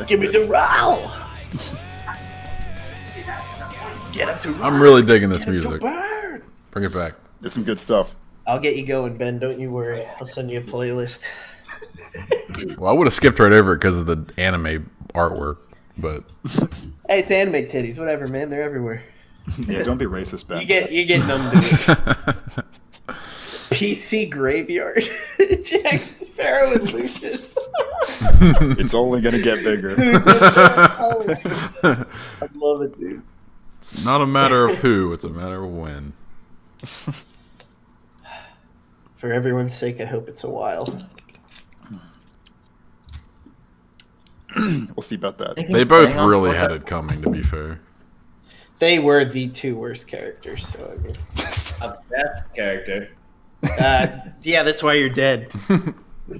Give me the row. Get up to. I'm really digging this music. Bring it back. There's some good stuff. I'll get you going, Ben. Don't you worry. I'll send you a playlist. Well, I would have skipped right over it because of the anime artwork, but Hey, it's anime titties. Whatever, man. They're everywhere. Yeah, don't be racist, Ben. You get numb to it. PC Graveyard. Jack Sparrow and Lucius. It's only gonna get bigger. I love it, dude. it's not a matter of who, it's a matter of when. For everyone's sake, I hope it's a while. We'll see about that. They both really had it coming, to be fair. They were the two worst characters, so I mean. A best character. Yeah, that's why you're dead.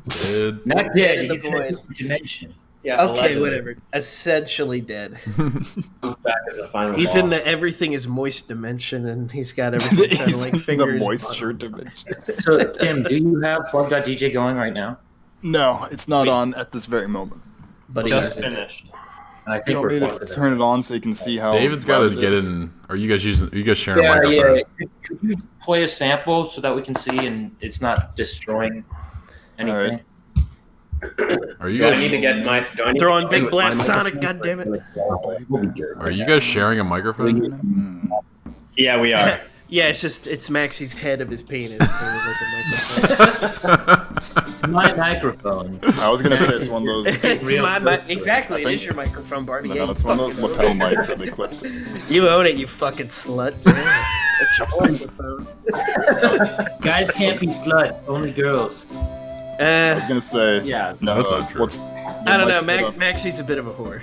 Dead. Not dead. Into the He's in a void. different dimension. Yeah. Okay, allegedly. whatever. Essentially dead. Comes back as a final He's boss. in the everything is moist dimension, and he's got everything kind of like the fingers. moisture dimension. So, Tim, do you have Plug.dj going right now? No, it's not on at this very moment. But just finished. I You think want me we're to close to turn it on so you can see how David's got to loud it get is? in. Are you guys sharing a Yeah, microphone? yeah. Could you play a sample so that we can see and it's not destroying anything? Are you Do I need guys to get my? Do I need Throwing to Big with Blast my Sonic, microphone? goddammit. are you guys sharing a microphone? Yeah, we are. Yeah, it's Maxie's head of his penis. So it's like a microphone. It's my microphone. I was gonna say it's one of those. It's exactly. It I is think- your microphone, Barty. No, Yeah, it's one of those lapel mics that they clipped. you own it, you fucking slut. That's your microphone. Guys can't be slut, only girls. I was gonna say. Yeah. No, That's not true. what's? I don't know. Maxie's a bit of a whore.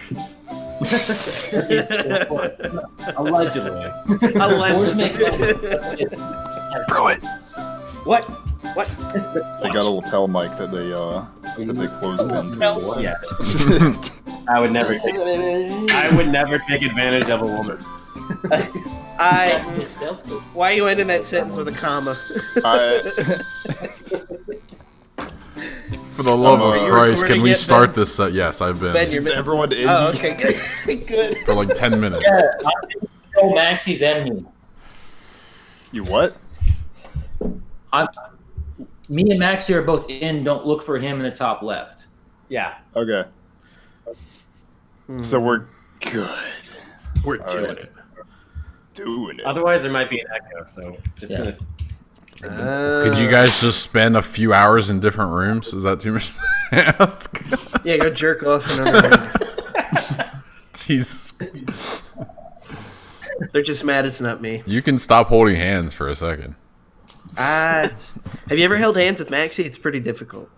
Allegedly. Whores make Allegedly. Bro, it. What? What? They got a lapel mic that they close pin to. Yeah. I would never take advantage of a woman. Why are you ending that sentence with a comma? For the love Are of you Christ, recording can we yet, start Ben? this? Yes, I've been Ben, you're Is everyone in? Oh, okay, good. Good. for like 10 minutes. Yeah, I'm Maxie's enemy. You what? Me and Maxie are both in. Don't look for him in the top left. Yeah. Okay. So we're good. We're doing it. Doing it. Otherwise, there might be an echo. So just gonna. Could you guys just spend a few hours in different rooms? Is that too much to ask? Yeah, go jerk off in another room. Jesus. They're just mad it's not me. You can stop holding hands for a second. Have you ever held hands with Maxie? It's pretty difficult.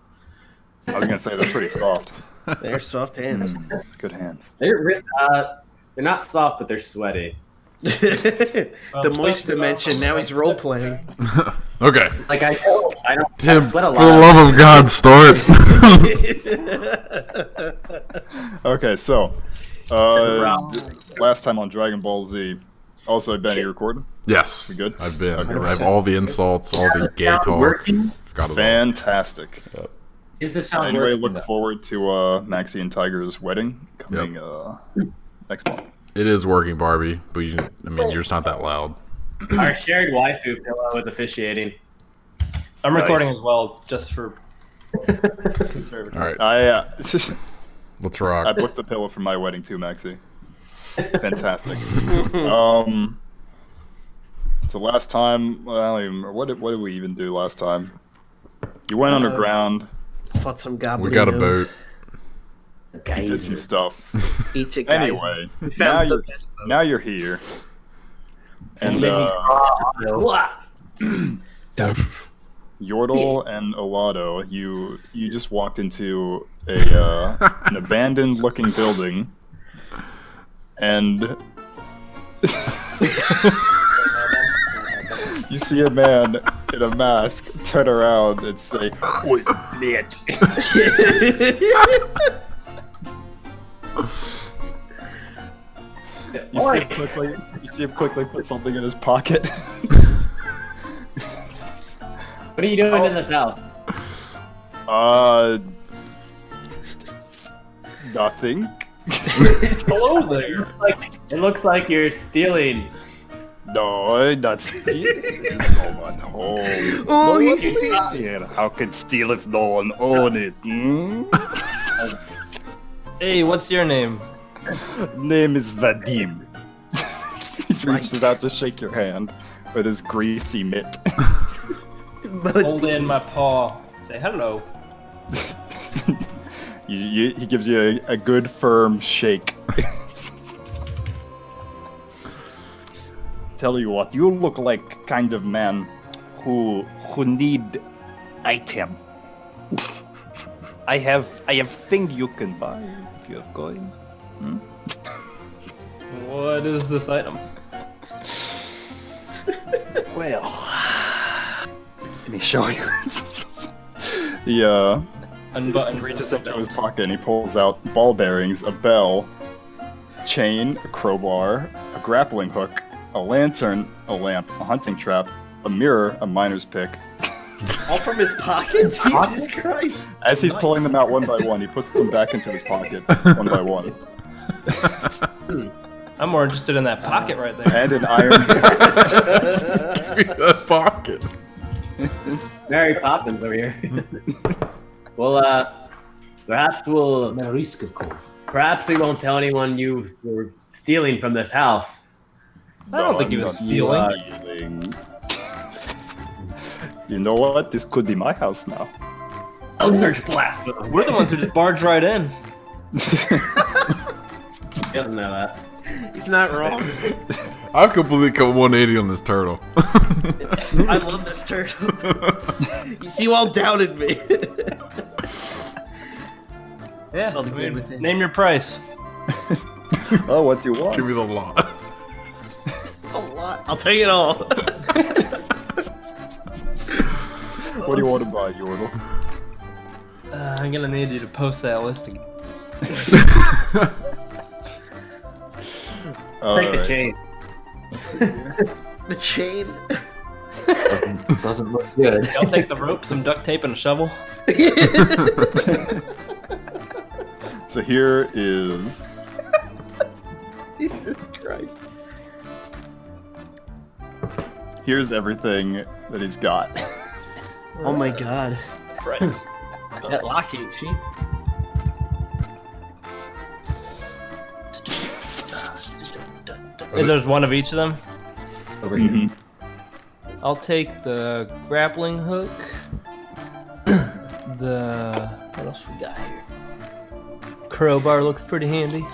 I was gonna say they're pretty soft. They're soft hands. Good hands. They're not soft, but they're sweaty. The moist dimension. Now he's role playing. Okay. Like I don't Tim, sweat a for the lot. love of God, start. Okay, so last time on Dragon Ball Z. Also, Ben, you recording? Yes. You good? I've been. I have all the insults, all the gay talk. Working? Forgot about Fantastic. Is the sound Anyway, working? look though? forward to Maxie and Tiger's wedding coming next month. it is working, Barbie, but you're just not that loud. Our shared waifu pillow is officiating. I'm recording as well, just for conservative. All right, let's I rock. booked the pillow for my wedding too, Maxie. Fantastic. So last time, well, I don't even remember, what did we even do last time? You went underground. Fought some goblin. We got a boat. You did some stuff. Eats a geyser. Anyway, Found the best boat. now you're here, and Yordle and Olado, you just walked into an abandoned-looking building, and you see a man in a mask turn around and say, "Wait, lit." You see him quickly put something in his pocket. What are you doing in this house? Nothing. Hello there. It looks like you're stealing. No, not steal. There's no one home. Oh, no he's one stealing. here. How can steal if no one own it? Hmm? Hey, what's your name? Name is Vadim. He reaches out to shake your hand with his greasy mitt. Hold in my paw. Say hello. He gives you a good firm shake. Tell you what, you look like kind of man who need item. I have thing you can buy if you have coin. Hmm? What is this item? Well, let me show you. Yeah. Unbutton. He reaches into his pocket and he pulls out ball bearings, a bell, chain, a crowbar, a grappling hook, a lantern, a lamp, a hunting trap, a mirror, a miner's pick. All from his pocket? Jesus Christ. As he's pulling them out one by one, he puts them back into his pocket, one by one. I'm more interested in that pocket right there. And an iron. Give me that pocket. Mary Poppins over here. Well, perhaps we'll. No risk, of course. Perhaps we won't tell anyone you were stealing from this house. I don't think he I'm was not stealing. You know what? This could be my house now. Eldritch Blast. We're the ones who just barged right in. He doesn't know that. He's not wrong. I've completely come 180 on this turtle. I love this turtle. You all doubted me. Yeah. Saw the good within. Name your price. Oh, what do you want? Give me the lot. A lot. I'll take it all. What do you want to buy, Yordle? I'm gonna need you to post that list again. Take the chain. Let's see here. The chain? Doesn't look good. I'll take the rope, some duct tape, and a shovel. So here is Jesus Christ. here's everything that he's got. Oh my god. Price. That lock ain't cheap. There's one of each of them. Over here. Mhm. I'll take the grappling hook. What else we got here? Crowbar looks pretty handy.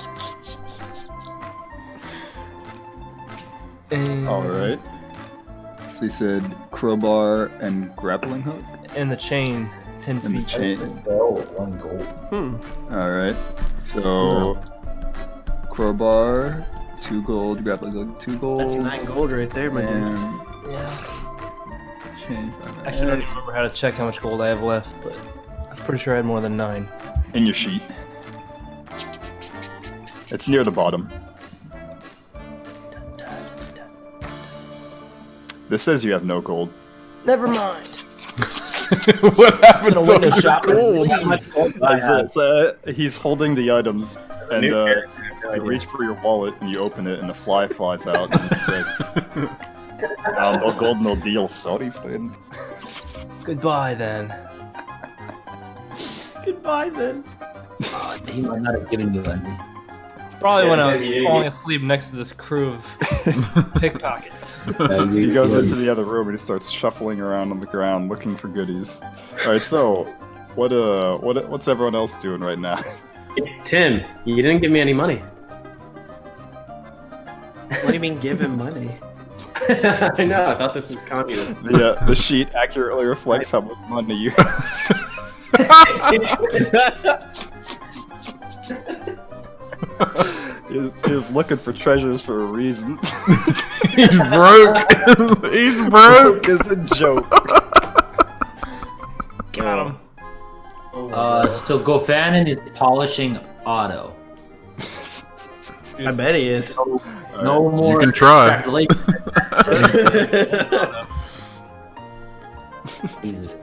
And, All right. So he said crowbar and grappling hook And the chain, 10 and the feet. chain. Oh, 1 gold. All right. So crowbar, 2 gold. Grappling hook, 2 gold. That's 9 gold right there, my dude. And Yeah. chain. Actually, I don't even remember how to check how much gold I have left, but I'm pretty sure I had more than 9. In your sheet. It's near the bottom. This says you have no gold. Never mind. What happened I'm to gonna window the shop. gold? How much gold do I have? He's holding the items, and New you idea. reach for your wallet, and you open it, and a fly flies out, and it's like, no gold, no deal. Sorry, friend. Goodbye then. Goodbye then. He might not have given you any. Probably Yeah, when I so was you- falling asleep next to this crew of pickpockets. He goes into the other room and he starts shuffling around on the ground looking for goodies. All right, so what's everyone else doing right now? Tim, you didn't give me any money. What do you mean give him money? I know, I thought this was communist. The sheet accurately reflects how much money you. He was looking for treasures for a reason. He's broke. He's broke. Is a joke. Got him. So Gofanin is polishing Otto. I bet he is. No more can try. extrapolation. Jesus.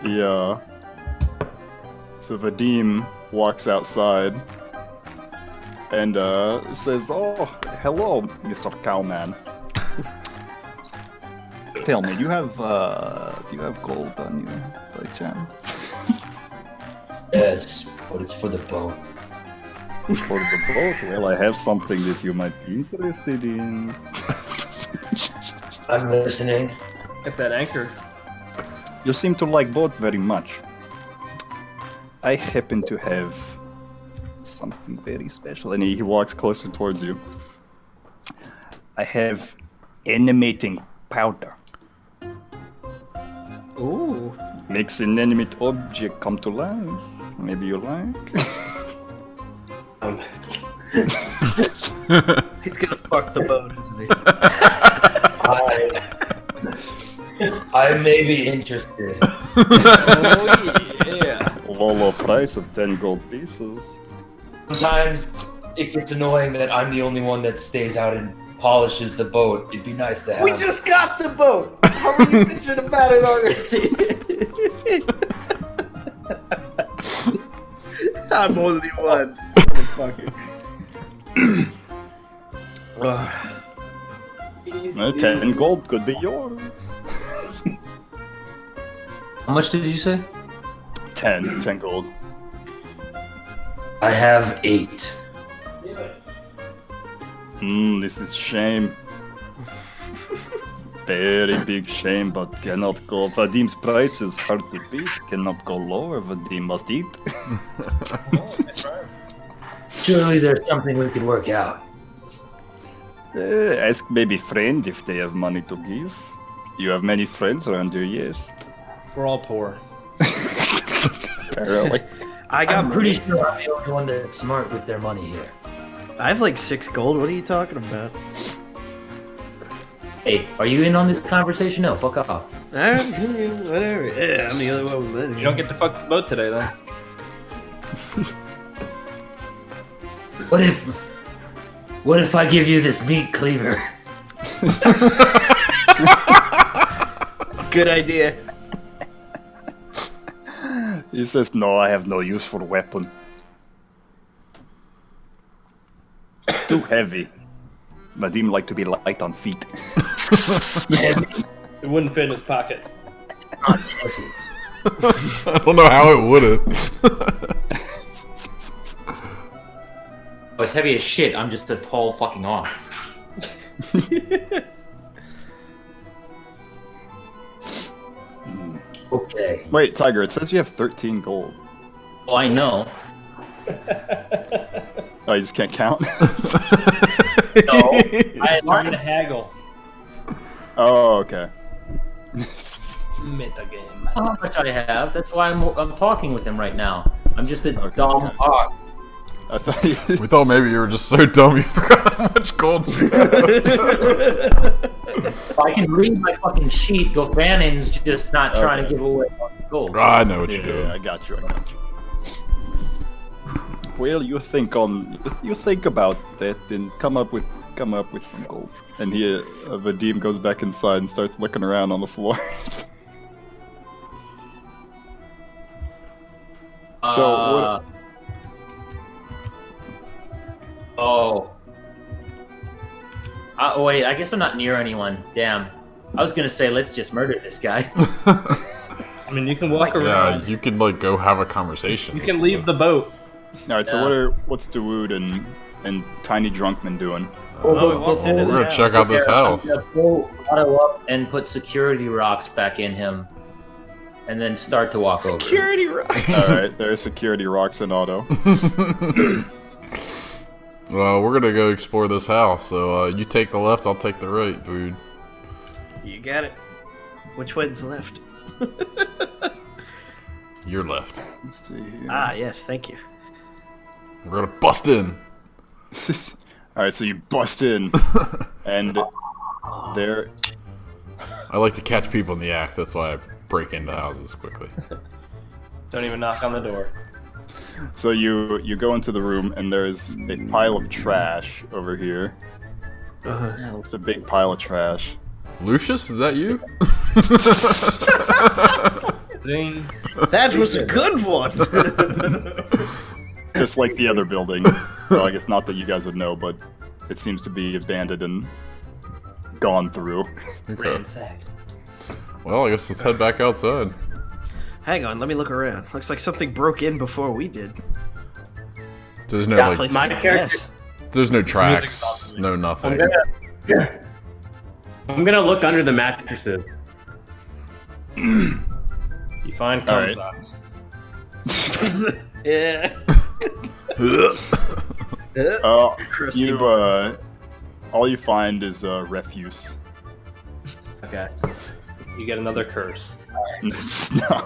Yeah. So Vadim walks outside and says, "Oh, hello, Mr. Cowman. Tell me, do you have gold on you by chance?" Yes, but it's for the boat. For the boat? Well, I have something that you might be interested in. I'm listening. Get that anchor. You seem to like boat very much. I happen to have something very special. And he walks closer towards you. I have animating powder. Ooh. Makes an animate object come to life. Maybe you like? He's gonna fuck the boat, isn't he? I may be interested. Oh, yeah. Low price of 10 gold pieces. Sometimes it gets annoying that I'm the only one that stays out and polishes the boat. It'd be nice to have. We just got the boat! How are you bitching about it already? I'm only one. Motherfucker. 10 gold could be yours. How much did you say? 10 gold. I have 8. This is shame. Very big shame, but cannot go. Vadim's price is hard to beat. Cannot go lower. Vadim must eat. Surely there's something we could work out. Ask maybe friend if they have money to give. You have many friends around here, yes. We're all poor. Apparently. I'm pretty sure I'm the only one that's smart with their money here. I have like 6 gold. What are you talking about? Hey, are you in on this conversation? No, fuck off. Whatever. Yeah, I'm the other one with it. You don't get to fuck the boat today, then. What if I give you this meat cleaver? Good idea. He says, "No, I have no use for weapon. Too heavy. Vadim like to be light on feet." It wouldn't fit in his pocket. I don't know how it would've. Oh, it's heavy as shit. I'm just a tall fucking ox. Okay. Wait, Tiger, it says you have 13 gold. Well, I know. Oh, you just can't count? No. Trying to haggle. Oh, okay. Metagame. How much I have? That's why I'm talking with him right now. I'm just a dumb ox. I thought you... We thought maybe you were just so dumb you forgot how much gold you had. If I can read my fucking sheet, Gofannin's just not trying to give away gold. I know what you're doing. Yeah, I got you. Well, you think about that and come up with some gold. And he, Vadim goes back inside and starts looking around on the floor. So what? Oh. Wait, I guess I'm not near anyone. Damn. I was gonna say, let's just murder this guy. I mean, you can walk around. Yeah, you can like go have a conversation. You can leave the boat. All right. So what's Dawood and Tiny Drunkman doing? Oh, we walked into We're the gonna check out this house. I'm gonna pull Otto up and put security rocks back in him, and then start to walk over. Security rocks. All right, there are security rocks in auto. Well, we're gonna go explore this house. So you take the left, I'll take the right, dude. You got it. Which way's left? You're left. Let's see here. Ah, yes, thank you. We're gonna bust in. All right, so you bust in, and there. I like to catch people in the act. That's why I break into houses quickly. Don't even knock on the door. So you go into the room, and there's a pile of trash over here. It's a big pile of trash. Lucius, is that you? Zing. That was a good one. just like the other building. Well, I guess not that you guys would know, but it seems to be abandoned and gone through. Okay. Ransacked. Well, I guess let's head back outside. Hang on, let me look around. Looks like something broke in before we did. So there's no This like, place is my a character- mess. there's no music's tracks, awesome. no I'm nothing. gonna look under the mattresses. You find cum Alright. socks. Yeah. Crusty. You all you find is refuse. Okay. You get another curse.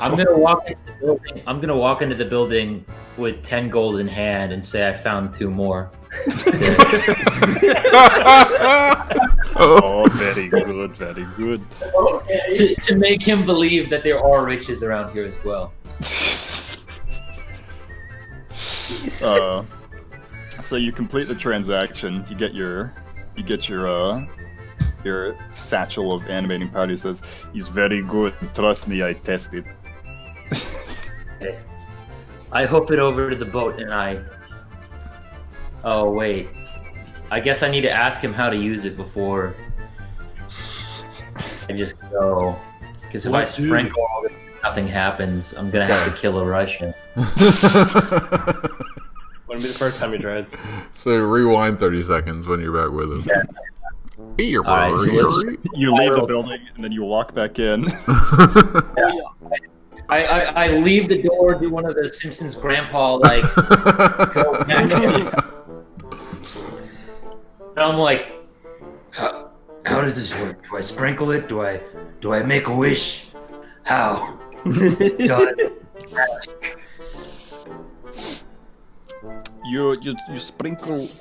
I'm gonna walk into the building. I'm gonna walk into the building with 10 gold in hand and say I found 2 more. Oh, very good, very good. to make him believe that there are riches around here as well. So you complete the transaction. You get your satchel of animating powder. It says, "He's very good. Trust me, I tested." I hook it over to the boat and I. Oh wait, I guess I need to ask him how to use it before I just go. Because if I sprinkle all this, nothing happens. I'm gonna have to kill a Russian. Wouldn't be the first time you tried. So rewind 30 seconds when you're back with him. Here, Alright, so let's- You leave the building and then you walk back in. I leave the door, do one of the Simpsons grandpa like go back in. And I'm like, how does this work? Do I sprinkle it? Do I make a wish? How? Done. You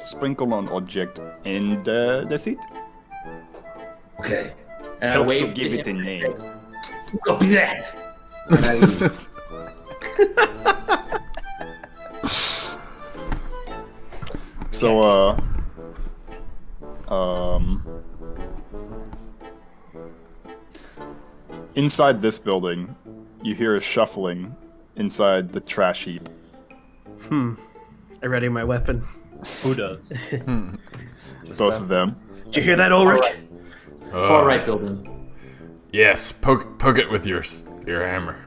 sprinkle on object and that's it. Okay. And Helps I to wave give to it a him. name. Copy that. And I leave. So inside this building, you hear a shuffling inside the trash heap. I ready my weapon. Who does? Both of them. Did you hear that, Ulrich? Far right building. Yes, poke it with your hammer.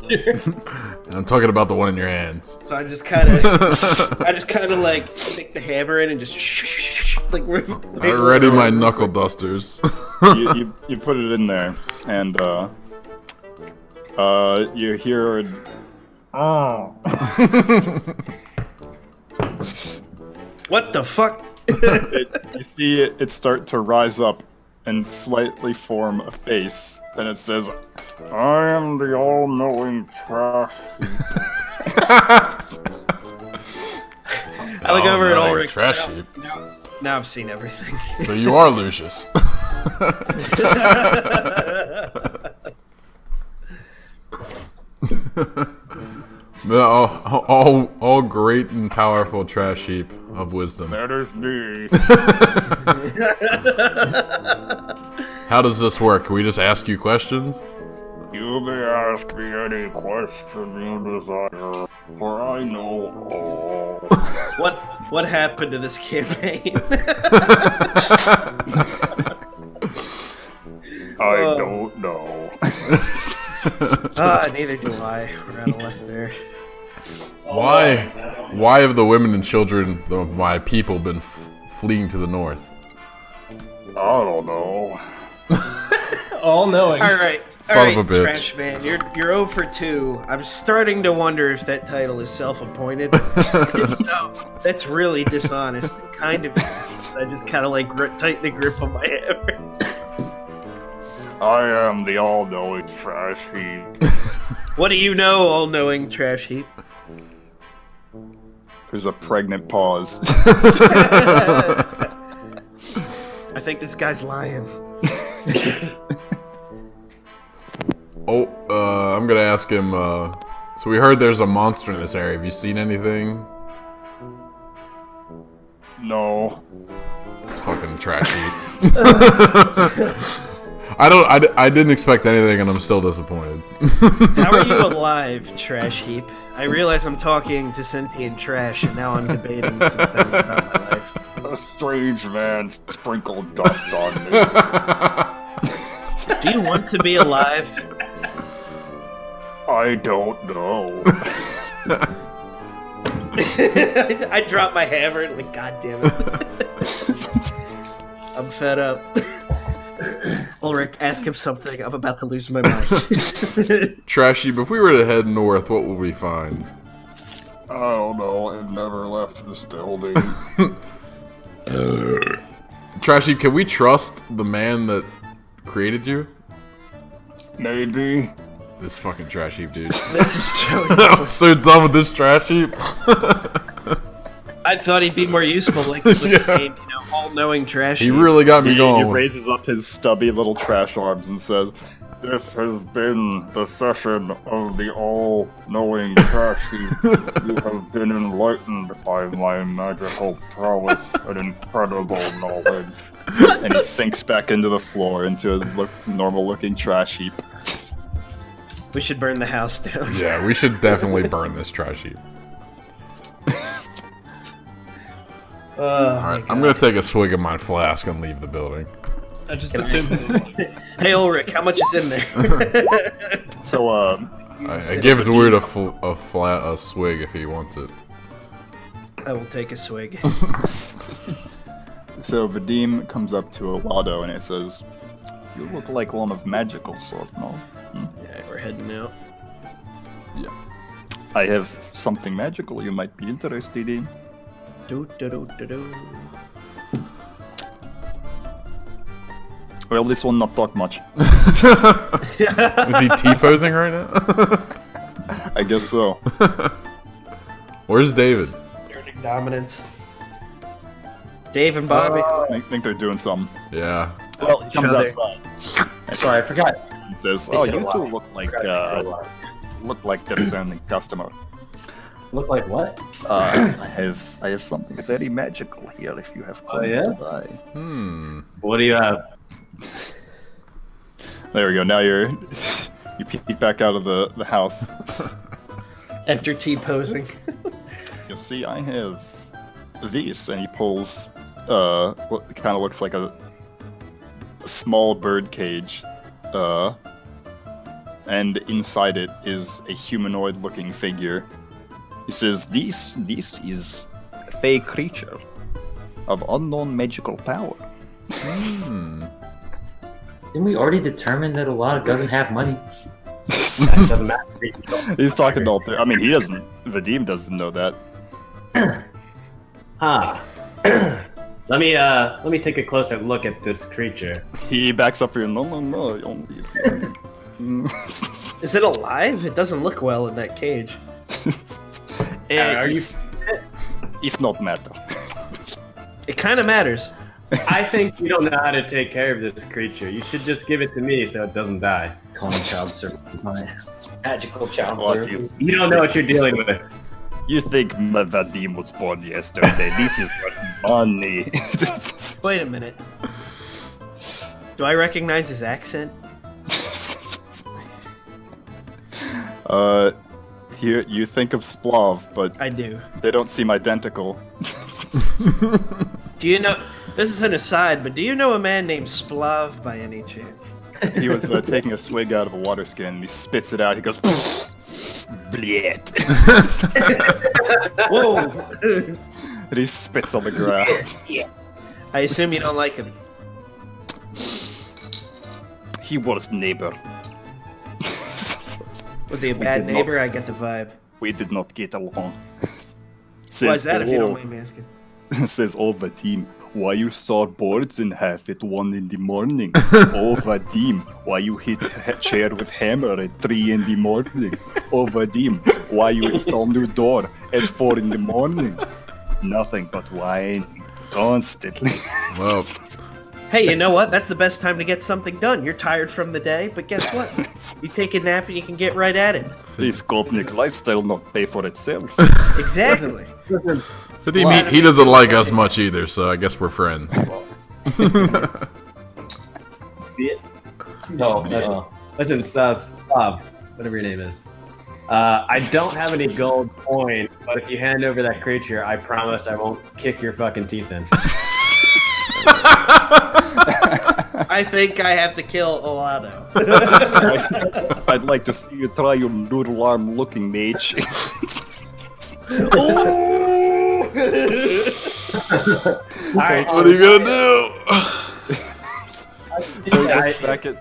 And I'm talking about the one in your hands. So I just kind of, like stick the hammer in and just like we're. I ready my knuckle dusters. you put it in there, and you hear What the fuck? you see it start to rise up and slightly form a face, and it says, "I am the all-knowing trash." I look over at Ulrich. Trash heap. Now I've seen everything. So you are Lucius. all great and powerful trash heap of wisdom. That is me. How does this work? Can we just ask you questions? You may ask me any question you desire, for I know all. What happened to this campaign? I don't know. Neither do I. We're out of luck there. Why have the women and children of my people been fleeing to the north? I don't know. All knowing. All right. Son of a bitch. Trash man, you're 0 for 2. I'm starting to wonder if that title is self-appointed. No, that's really dishonest. Kind of. I just kind of like tighten the grip on my hammer. I am the all-knowing trash heap. What do you know, all-knowing trash heap? There's a pregnant pause. I think this guy's lying. I'm gonna ask him, so we heard there's a monster in this area. Have you seen anything? No. It's fucking trash heap. I didn't expect anything and I'm still disappointed. How are you alive, trash heap? I realize I'm talking to sentient trash, and now I'm debating some things about my life. A strange man sprinkled dust on me. Do you want to be alive? I don't know. I dropped my hammer and like, God damn it. I'm fed up. Ulrich, ask him something. I'm about to lose my mind. Trashy, if we were to head north, what would we find? I don't know. I've never left this building. Trashy, can we trust the man that created you? Maybe. This fucking trash heap, dude. This is so I'm so done with this trash heap. I thought he'd be more useful, like a all-knowing trash. He really got me He going. raises up his stubby little trash arms and says, "This has been the session of the all-knowing trash heap. You have been enlightened by my magical prowess and incredible knowledge." And he sinks back into the floor, into a normal-looking trash heap. We should burn the house down. Yeah, we should definitely burn this trash heap. Alright, I'm gonna take a swig of my flask and leave the building. I just assumed Hey Ulrich, how much is in there? So, I give Dweud a swig if he wants it. I will take a swig. So Vadim comes up to Awado and he says, "You look like one of magical sort, no? Yeah, we're heading out. Yeah. I have something magical you might be interested in." Do, do, do, do, do. Well, this one not talk much. Is he T-posing right now? I guess so. Where's David? Learning dominance. Dave and Bobby. I think they're doing something. Yeah. Well, he comes other. outside Sorry, I forgot. and says, They "Oh, should've you two lied. look like discerning customer. Look like what? I have something very magical here. If you have come yes? to buy." What do you have? There we go. Now you peek back out of the house. After T-posing. You'll see, I have these, and he pulls what kind of looks like a small bird cage, and inside it is a humanoid-looking figure. He says, "This is a fey creature of unknown magical power." Didn't we already determine that Alana doesn't have money? That doesn't matter. He's talking all through. I mean, he doesn't. Vadim doesn't know that. Huh. Let me take a closer look at this creature. He backs up here. No. Only Is it alive? It doesn't look well in that cage. Are you? It's not matter. It kind of matters. I think you don't know how to take care of this creature. You should just give it to me so it doesn't die. Call me child service. Magical child What service. You don't know what you're dealing with. You think Vadim was born yesterday? This is worth money. Wait a minute. Do I recognize his accent? Here you think of Splav, but I do. they don't seem identical. Do you know... This is an aside, but do you know a man named Splav by any chance? He was taking a swig out of a water skin, and he spits it out. He goes, "Bleh." Whoa! And he spits on the ground. I assume you don't like him. He was neighbor. Was he a We bad did neighbor? I get the vibe. We did not get along. Why Says, is that if you don't mind me asking? Says, "Oh, Vadim, why you saw boards in half at 1 in the morning? Oh, Vadim, why you hit a chair with hammer at 3 in the morning? Oh, Vadim, why you install new door at 4 in the morning? Nothing but wine, constantly." Well, Hey, you know what? That's the best time to get something done. You're tired from the day, but guess what? You take a nap and you can get right at it. This Gopnik lifestyle not pay for itself. Exactly. he doesn't like us much either, so I guess we're friends. No. Listen, Slav, whatever your name is. I don't have any gold coin, but if you hand over that creature, I promise I won't kick your fucking teeth in. I think I have to kill Olado. I'd like to see you try your noodle arm looking mage. Alright, What are you gonna do? So he looks back at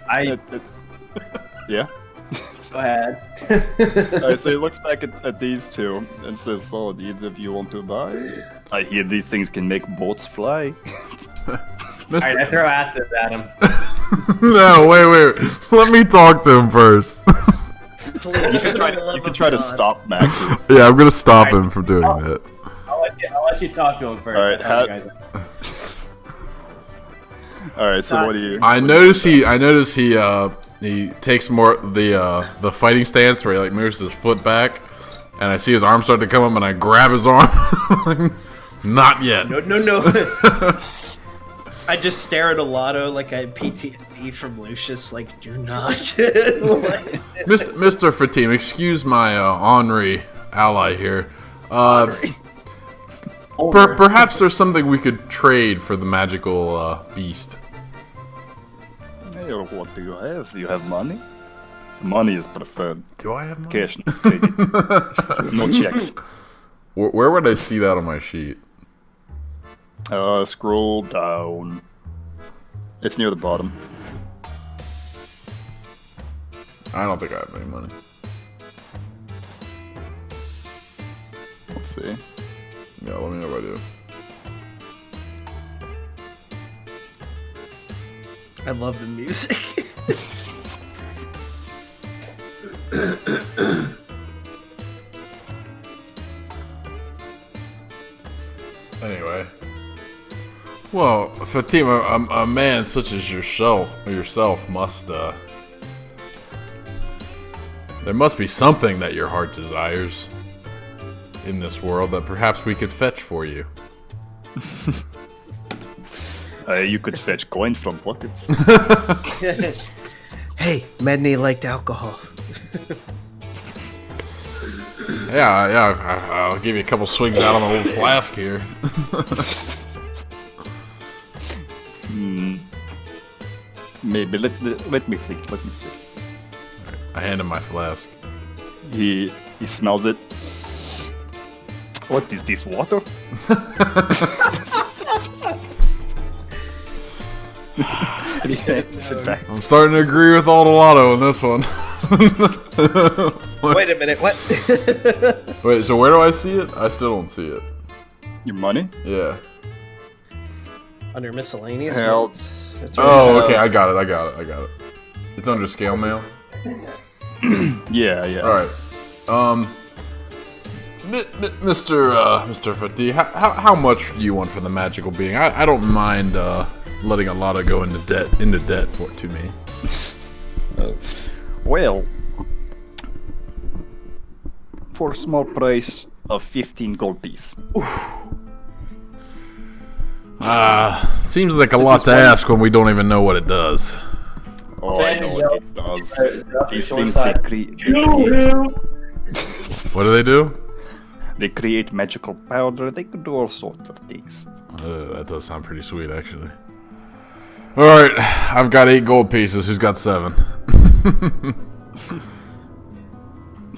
yeah. Go ahead. Alright, so he looks back at these two and says, "So, either of you want to buy? I hear these things can make boats fly." Alright, I throw acids at him. No, wait. Let me talk to him first. You can try to stop Max. Yeah, I'm gonna stop him from doing that. I'll let you talk to him first. Alright, Alright, so what do you? I notice he takes more the fighting stance where he like moves his foot back, and I see his arm start to come up, and I grab his arm. Not yet. No. I just stare at Olado like I had PTSD from Lucius. Like, do not. Mr. Fatim, excuse my ornery ally here. Perhaps there's something we could trade for the magical beast. Hey, what do you have? You have money? Money is preferred. Do I have money? Cash, no credit. No checks. Where would I see that on my sheet? Scroll down. It's near the bottom. I don't think I have any money. Let's see. Yeah, let me know if I do. I love the music. Anyway. Well, Fatima, a man such as yourself must, there must be something that your heart desires in this world that perhaps we could fetch for you. You could fetch coin from pockets. Hey, Medney liked alcohol. Yeah, I'll give you a couple swings out on the little flask here. Maybe let me see. I hand him my flask. He smells it. What is this, water? He hands it back. I'm starting to agree with Aldolado on this one. Wait a minute, what? Wait, so where do I see it? I still don't see it. Your money? Yeah. Under miscellaneous Hell. notes? That's Oh, okay, I got it. It's under scale mail. Yeah. All right. Mr. Fatih, how much do you want for the magical being? I don't mind letting a lot of go into debt to me. Well, for a small price of 15 gold piece. Seems like a lot to ask when we don't even know what it does. Oh, I know what it does. These things What do they do? they create magical powder. They could do all sorts of things. That does sound pretty sweet, actually. All right, I've got 8 gold pieces. Who's got 7?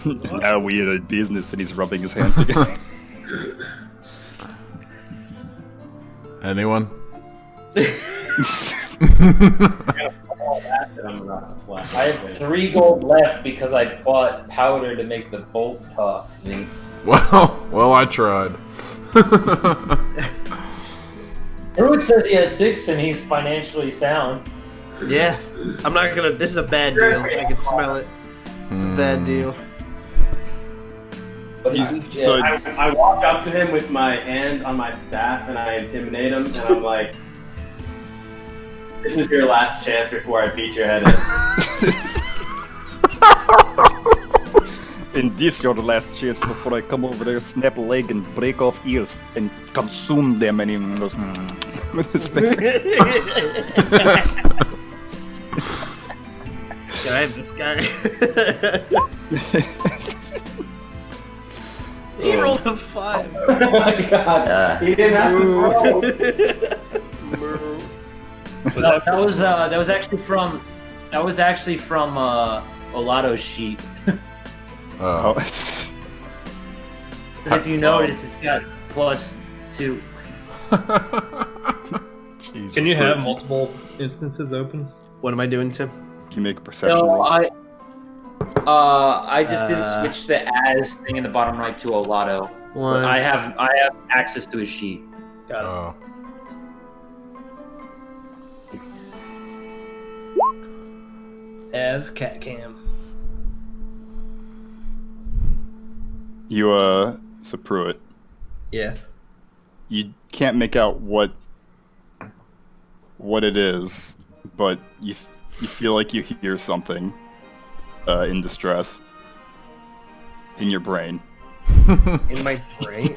Now we're in business, and he's rubbing his hands together. Anyone? I have 3 gold left because I bought powder to make the bolt talk to me. Well, I tried. Druid says he has 6 and he's financially sound. Yeah, I'm not gonna. This is a bad deal. I can smell it. It's a bad deal. But So I walk up to him with my hand on my staff and I intimidate him and I'm like, "This is your last chance before I beat your head in." in this, your last chance before I come over there, snap a leg, and break off ears and consume them. And he goes with his fingers. Can I have this guy? 5. Oh my god. He didn't ask for No, that was actually from Olato's sheet. Oh, it's... If you notice, it's got +2. Jesus. Can you have multiple instances open? What am I doing, Tim? Can you make a perception No, roll? I just didn't switch the as thing in the bottom right to Olato. But I have access to his sheet. Got it. Oh. As cat cam. You, so Pruitt, Yeah. you can't make out what it is, but you feel like you hear something in distress in your brain, In my brain.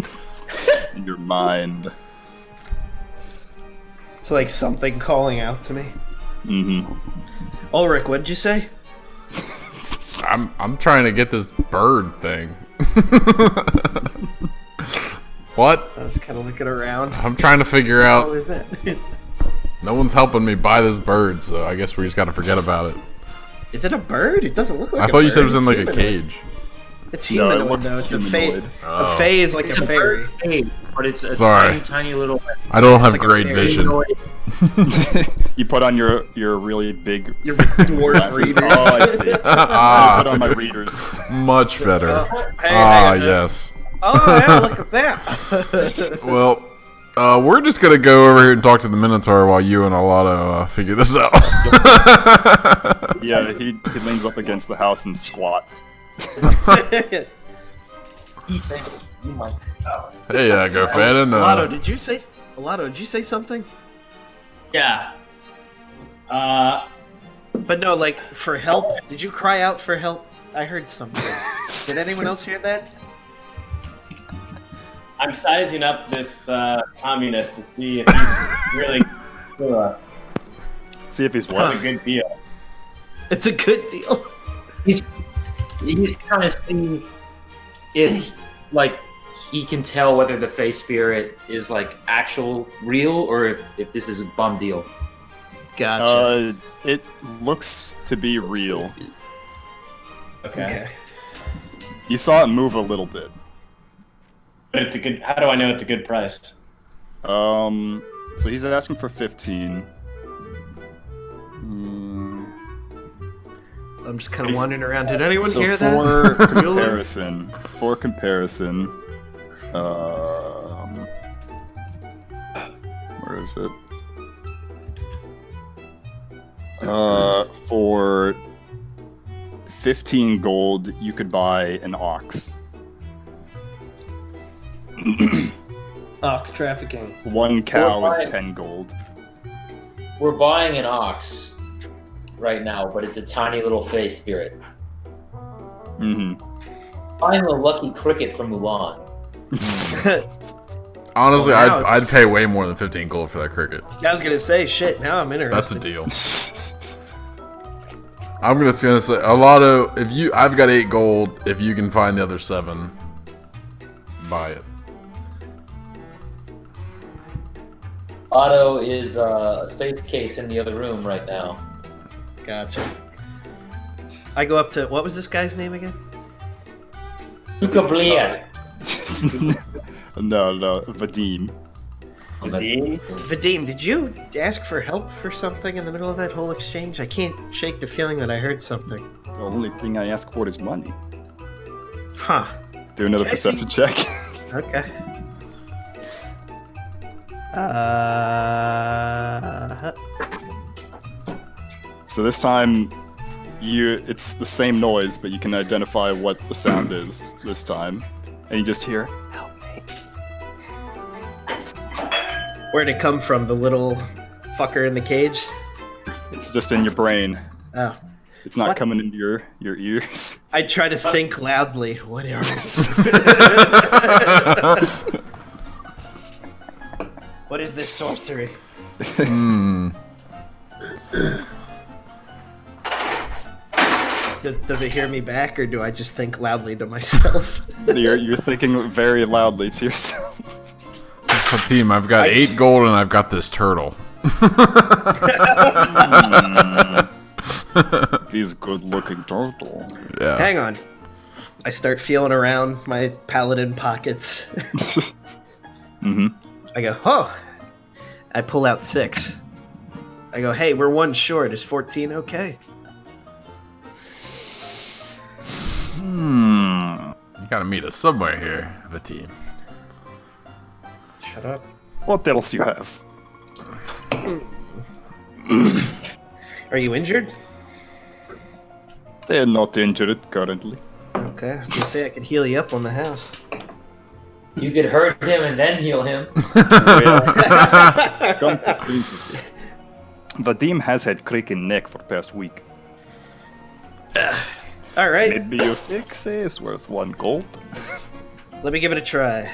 in your mind. It's like something calling out to me. Mm-hmm. Ulrich, what did you say? I'm trying to get this bird thing. What? I was kind of looking around. I'm trying to figure What out. is it? No one's helping me buy this bird, so I guess we just gotta forget about it. Is it a bird? It doesn't look like I a thought you bird. said it was in It's like a humanoid. cage. It's No, it humanoid, looks though. It's humanoid. a fae is like It's a fairy. Hey, but it's a Sorry. tiny little. I don't have like a great fairy vision. You put on your really big Your dwarf glasses. readers. Oh, I see. I put on my readers. Much better. Hey, Ah, hey, yes. Oh, yeah, look at that. Well, we're just gonna go over here and talk to the Minotaur while you and Alato figure this out. Yeah, he leans up against the house and squats. Hey, go Fannin. Alato, did you say something? Yeah. But no, like, for help? Did you cry out for help? I heard something. Did anyone else hear that? I'm sizing up this communist to see if he's really See if he's a what? good deal. It's a good deal. He's trying to see if, like, he can tell whether the face spirit is like actual real or if this is a bum deal. Gotcha. It looks to be real. Okay. You saw it move a little bit. But it's a good. How do I know it's a good price? So he's asking for 15. I'm just kind of wandering around. Did anyone So hear for that? comparison, where is it? For 15 gold, you could buy an ox. Ox trafficking. One cow Or is buy- 10 gold. We're buying an ox right now, but it's a tiny little face spirit. Mm-hmm. Buying the lucky cricket from Mulan. Honestly, Well, now- I'd pay way more than 15 gold for that cricket. I was gonna say, shit. Now I'm interested. That's a deal. I'm gonna say Alato. I've got 8 gold. If you can find the other 7, buy it. Otto is a space case in the other room right now. Gotcha. I go up to what was this guy's name again? Luca Blair. No, Vadim. Vadim, did you ask for help for something in the middle of that whole exchange? I can't shake the feeling that I heard something. The only thing I ask for is money. Huh. Do another perception check. Okay. So this time, it's the same noise, but you can identify what the sound is this time. And you just hear, help me. Where'd it come from? The little fucker in the cage? It's just in your brain. Oh. It's not What? coming into your ears. I try to think loudly. What are What is this sorcery? Does it hear me back, or do I just think loudly to myself? You're thinking very loudly to yourself. Team, I've got 8 gold and I've got this turtle. This good-looking turtle. Yeah. Hang on. I start feeling around my paladin pockets. Mm-hmm. I go, oh. I pull out 6. I go, hey, we're 1 short. Is 14 okay? You gotta meet us somewhere here, the team. Shut up. What else you have? Are you injured? They're not injured currently. Okay, I was gonna say I could heal you up on the house. You could hurt him and then heal him. Come to think of it. Vadim has had creaking neck for past week. All right, Maybe your fix is worth 1 gold. let me give it a try.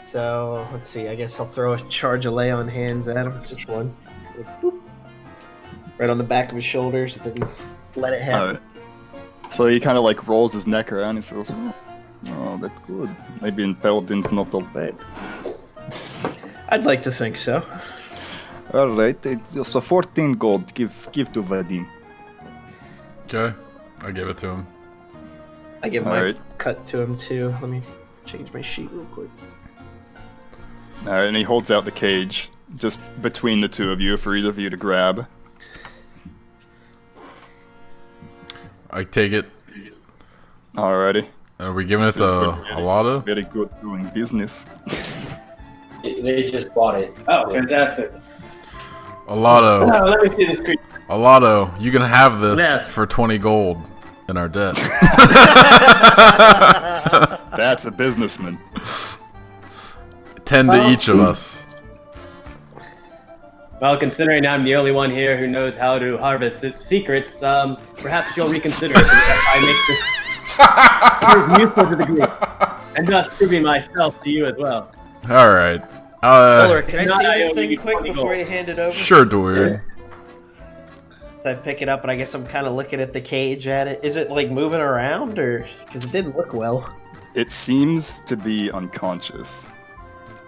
So, let's see, I guess I'll throw a charge of lay on hands at him. Just 1. Boop. Right on the back of his shoulders, and then let it happen. So he kind of like rolls his neck around and says, "Oh, that's good. Maybe in Paladin's not all bad." I'd like to think so. All right, so 14 gold. Give to Vadim. Okay. I give it to him. I give All my right. cut to him too. Let me change my sheet real quick. All right, and he holds out the cage just between the two of you for either of you to grab. I take it. Alrighty. Are we giving it This is to very- Alada? Very good doing business. They just bought it. Oh, fantastic. Alado. Oh, let me see this creature. Alado, you can have this Yes. for 20 gold in our debt. That's a businessman. 10 to each of us. Well, considering I'm the only one here who knows how to harvest its secrets, perhaps you'll reconsider it if I make this prove useful to the group, and thus proving myself to you as well. Alright. Ulrich, can I Not see I this owe thing you quick 20 before gold. you hand it over? Sure, dude. So I pick it up, and I guess I'm kind of looking at the cage at it. Is it like moving around, or because it didn't look well? It seems to be unconscious.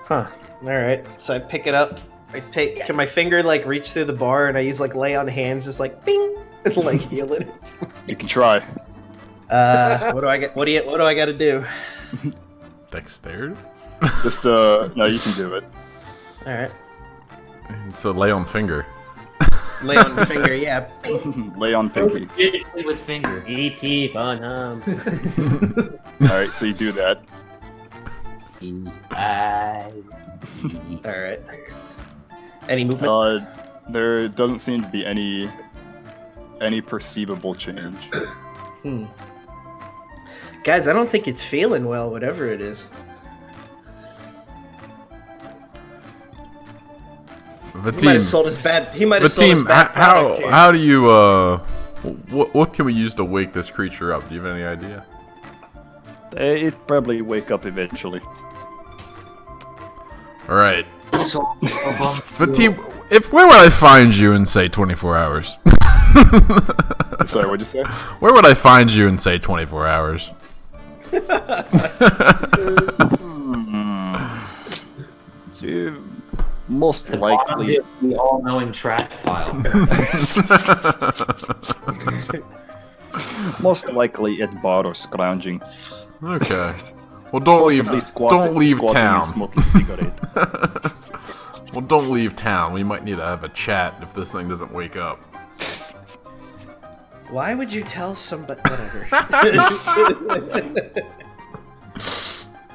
Huh. All right. So I pick it up. I take. Can my finger like reach through the bar, and I use like lay on hands, just like bing, and like heal it. You can try. What do I get? What do I got to do? Dexterity? Just no, you can do it. All right. So lay on finger. Lay on the finger. Yeah. Bing. Lay on pinky. Usually with finger. E.T. Fun Hum. All right, so you do that. All right. Any movement? There doesn't seem to be any perceivable change. Guys, I don't think it's feeling well, whatever it is. The He might team. have sold us bad. He might The have sold us team. bad product here. How do you what can we use to wake this creature up? Do you have any idea? It probably wake up eventually. All right. So, The team. Where would I find you in say 24 hours? Sorry, what'd you say? Where would I find you in say 24 hours? Most likely, the all-knowing trash pile. most likely at bar or scrounging. Okay. Well, don't leave. Possibly squatting, Don't leave squatting and town. smoking a cigarette. Well, don't leave town. We might need to have a chat if this thing doesn't wake up. Why would you tell somebody? Whatever.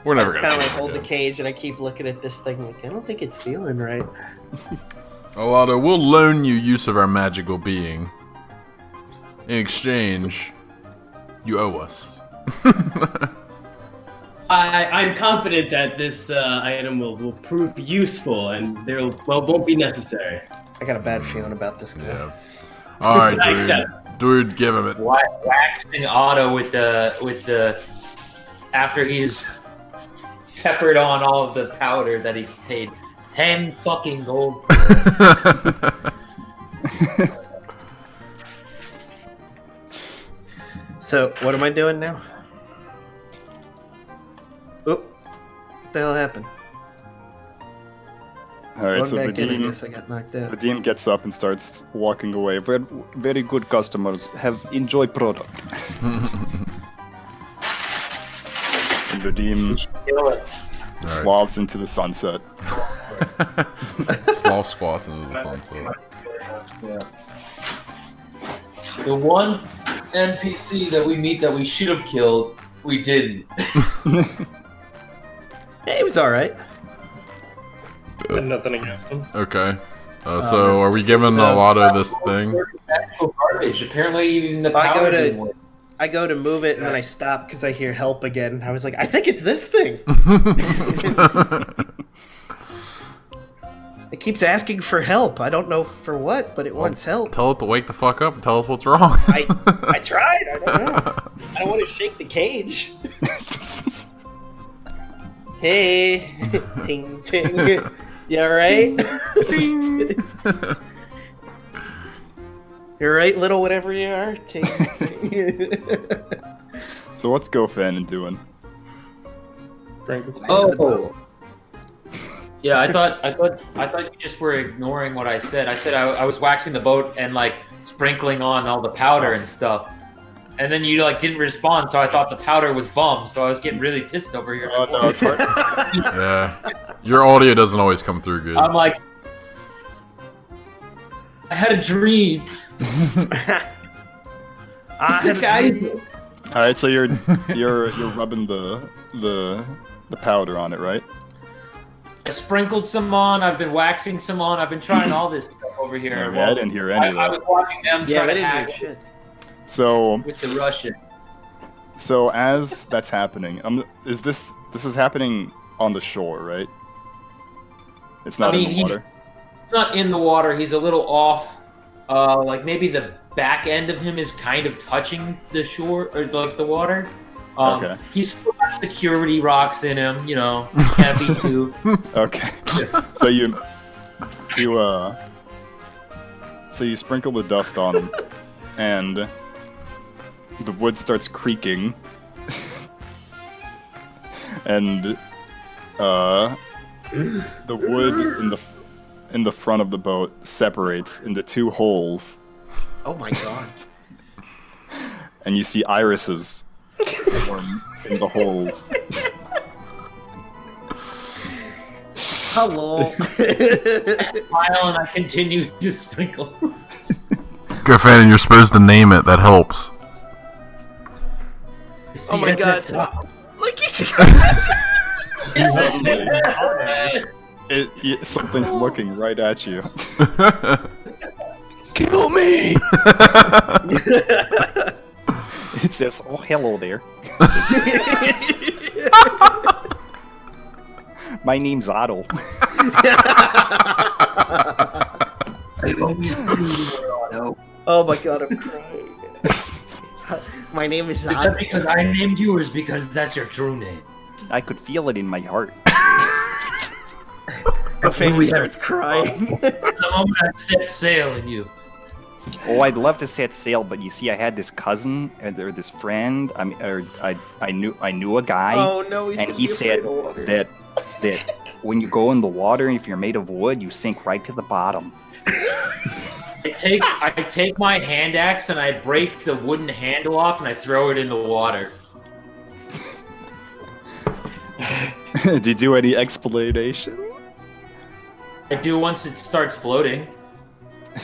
We're I never just gonna kind of see like hold it the again. cage and I keep looking at this thing like I don't think it's feeling right. Alado, we'll loan you use of our magical being. In exchange, you owe us. I'm confident that this item will prove useful and won't be necessary. I got a bad feeling about this guy. Yeah. All right, Like dude. that. Dude, give him it. Waxing Otto with the after he's peppered on all of the powder that he paid 10 fucking gold. So, what am I doing now? Oop. What the hell happened? Alright, Going so back in, I Vadim, guess I got knocked out. Vadim gets up and starts walking away. Very, very good customers. Have enjoy product. And Vadim slobs into the sunset. Sloth squats into the sunset. The one NPC that we meet that we should have killed, we didn't. Yeah, he was alright. Had nothing against him. Okay. So are we given a lot of this thing? Actual garbage. Apparently, even the I go power to- didn't work. I go to move it and then I stop because I hear help again. I was like, I think it's this thing. It keeps asking for help. I don't know for what, but it wants help. Tell it to wake the fuck up and tell us what's wrong. I tried. I don't know. I don't want to shake the cage. Hey, ting ting. You alright? You alright, little whatever you are? Ting ting. So what's Gofanon doing? Frank was Oh. Yeah, I thought you just were ignoring what I said. I said I was waxing the boat and like sprinkling on all the powder and stuff. And then you like didn't respond, so I thought the powder was bum, so I was getting really pissed over here. Oh no, it's hard. Yeah. Your audio doesn't always come through good. I'm like, I had a dream. Alright, so you're rubbing the powder on it, right? I sprinkled some on. I've been waxing some on. I've been trying all this stuff over here. Yeah, I didn't hear any of I that. was watching them Yeah, try I to didn't hear hack shit. So with the Russian. So as that's happening, this is happening on the shore, right? It's not in the water. He's not in the water. He's a little off. Like maybe the back end of him is kind of touching the shore or like the water. Okay. He's still got security rocks in him. You know, can't be too. Okay. So you sprinkle the dust on him, and the wood starts creaking, and the wood in the front of the boat separates into two holes, Oh my god. and you see irises form in the holes. Hello. Smile and I continue to sprinkle. Gofanon, you're supposed to name it. That helps. Oh my god. Like Something's looking right at you. Kill me. It says, "Oh, hello there. My name's Otto." Oh my god, I'm crying. My name is Is that because I named you, or is because that's your true name? I could feel it in my heart. Gofanon starts crying. The moment I set sail in you. Oh, I'd love to set sail, but you see, I had this cousin or this friend. I knew a guy, Oh no, he's and gonna he be said afraid of water. that when you go in the water, if you're made of wood, you sink right to the bottom. I take my hand axe and I break the wooden handle off and I throw it in the water. Did you do any explanation? I do once it starts floating.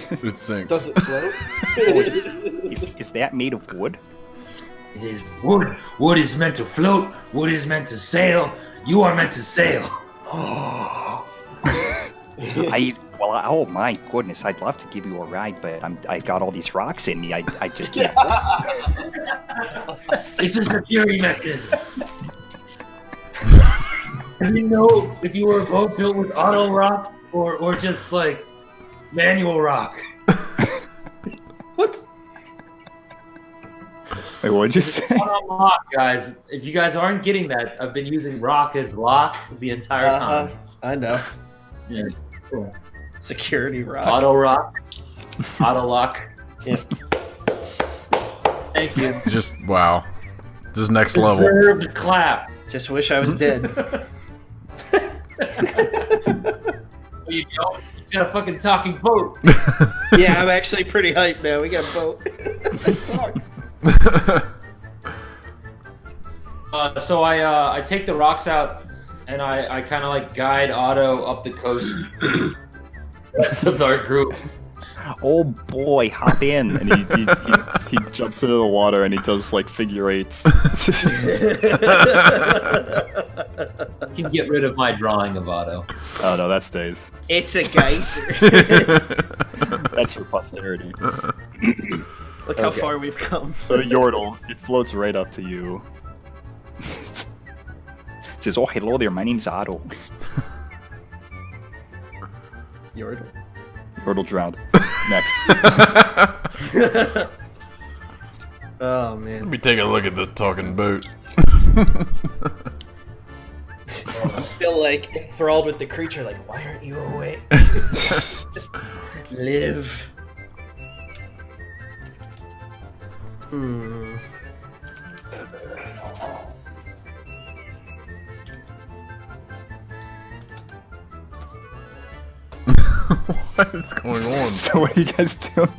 It sinks. Does it float? Is that made of wood? It is wood. Wood is meant to float. Wood is meant to sail. You are meant to sail. Oh my goodness, I'd love to give you a ride, but I've got all these rocks in me. I just can't. It's a security mechanism. I didn't know if you were a boat built with auto rocks or just like manual rock. What? Wait, what'd you say? Lock, guys. If you guys aren't getting that, I've been using rock as lock the entire time. I know. Yeah. Cool. Security rock. Auto rock. Auto lock. Yeah. Thank you. Just wow. This is next level. Deserved clap. Just wish I was dead. You don't. You got a fucking talking boat. Yeah, I'm actually pretty hyped now. We got a boat. That sucks. So I take the rocks out and I kind of like guide Otto up the coast to the rest of our group. Oh boy, hop in! And he jumps into the water and he does like figure eights. I can get rid of my drawing of Otto. Oh no, that stays. It's a geyser. That's for posterity. Look how far we've come. So Yordle, it floats right up to you. It says, "Oh, hello there. My name's Otto." Yordle. Yordle drowned. Next. Oh Let man. me take a look at this talking boat. I'm still like enthralled with the creature. Like, why aren't you awake? Live. Hmm. What is going on? So what are you guys doing?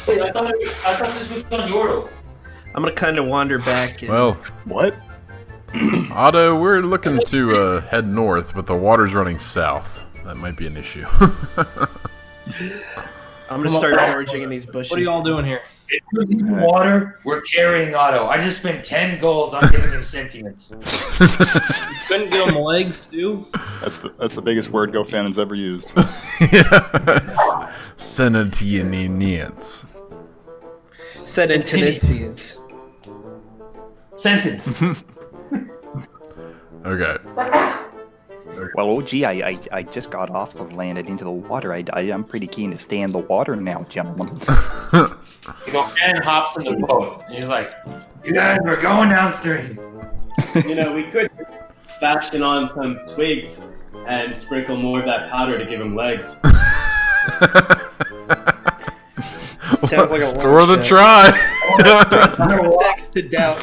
Wait, I thought this was on Yordle. I'm gonna kind of wander back. And, Well, What? Otto, we're looking to head north, but the water's running south. That might be an issue. I'm gonna start foraging in these bushes. What are y'all doing here? If we need water, we're carrying Otto. I just spent 10 gold on giving him sentience. Couldn't give him legs too. That's the biggest word GoFan's ever used. Yes. Sentient. Sedentarians. Sentence. Okay. Well, OG, I just got off the land and into the water. I'm pretty keen to stay in the water now, gentlemen. You know, and hops in the boat. And he's like, "You guys, we're going downstream." You know, we could fashion on some twigs and sprinkle more of that powder to give him legs. Sounds like a It's worth a long try. Next to doubt.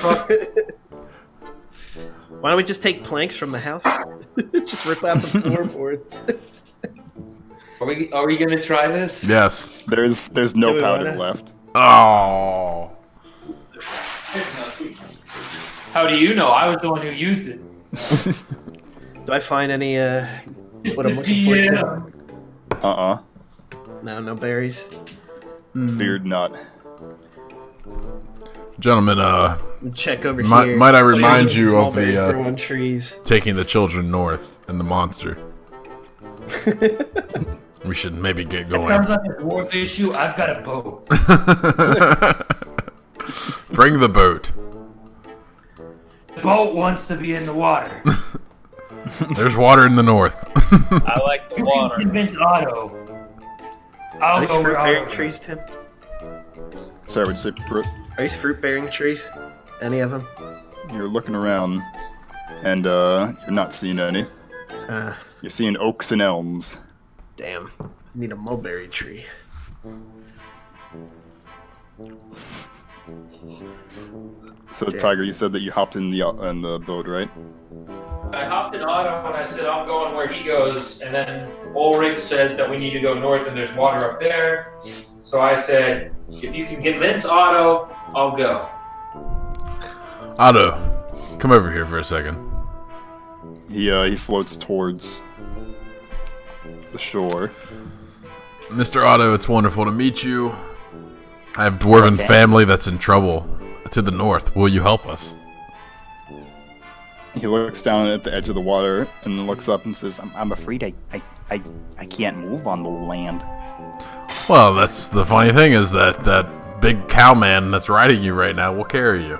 Why don't we just take planks from the house? Just rip out the floorboards. Are we gonna try this? Yes. There's no Do we powder wanna? left. Oh. How do you know? I was the one who used it. Do I find any what I'm looking for? Yeah. Uh-uh. No berries. Feared not. Gentlemen, Check over Might- here. might I remind Some you small of the, berries uh, grow on trees. taking the children north and the monster. We should maybe get going. Sounds like a dwarf issue. I've got a boat. Bring the boat. The boat wants to be in the water. There's water in the north. I like the You can water. convince Otto. I'll Are these go where fruit-bearing Otto trees, Tim? Sorry, would you say, Brooke? Are these fruit-bearing trees? Any of them? You're looking around, and you're not seeing any. You're seeing oaks and elms. Damn. I need a mulberry tree. So, Tiger, you said that you hopped in the boat, right? I hopped in Otto and I said I'm going where he goes, and then Ulrich said that we need to go north and there's water up there. So I said, if you can convince Otto, I'll go. Otto, come over here for a second. He floats towards the shore. Mr. Otto, it's wonderful to meet you. I have dwarven family that's in trouble to the north. Will you help us? He looks down at the edge of the water and then looks up and says, I'm afraid I can't move on the land. Well, that's the funny thing is that big cow man that's riding you right now will carry you.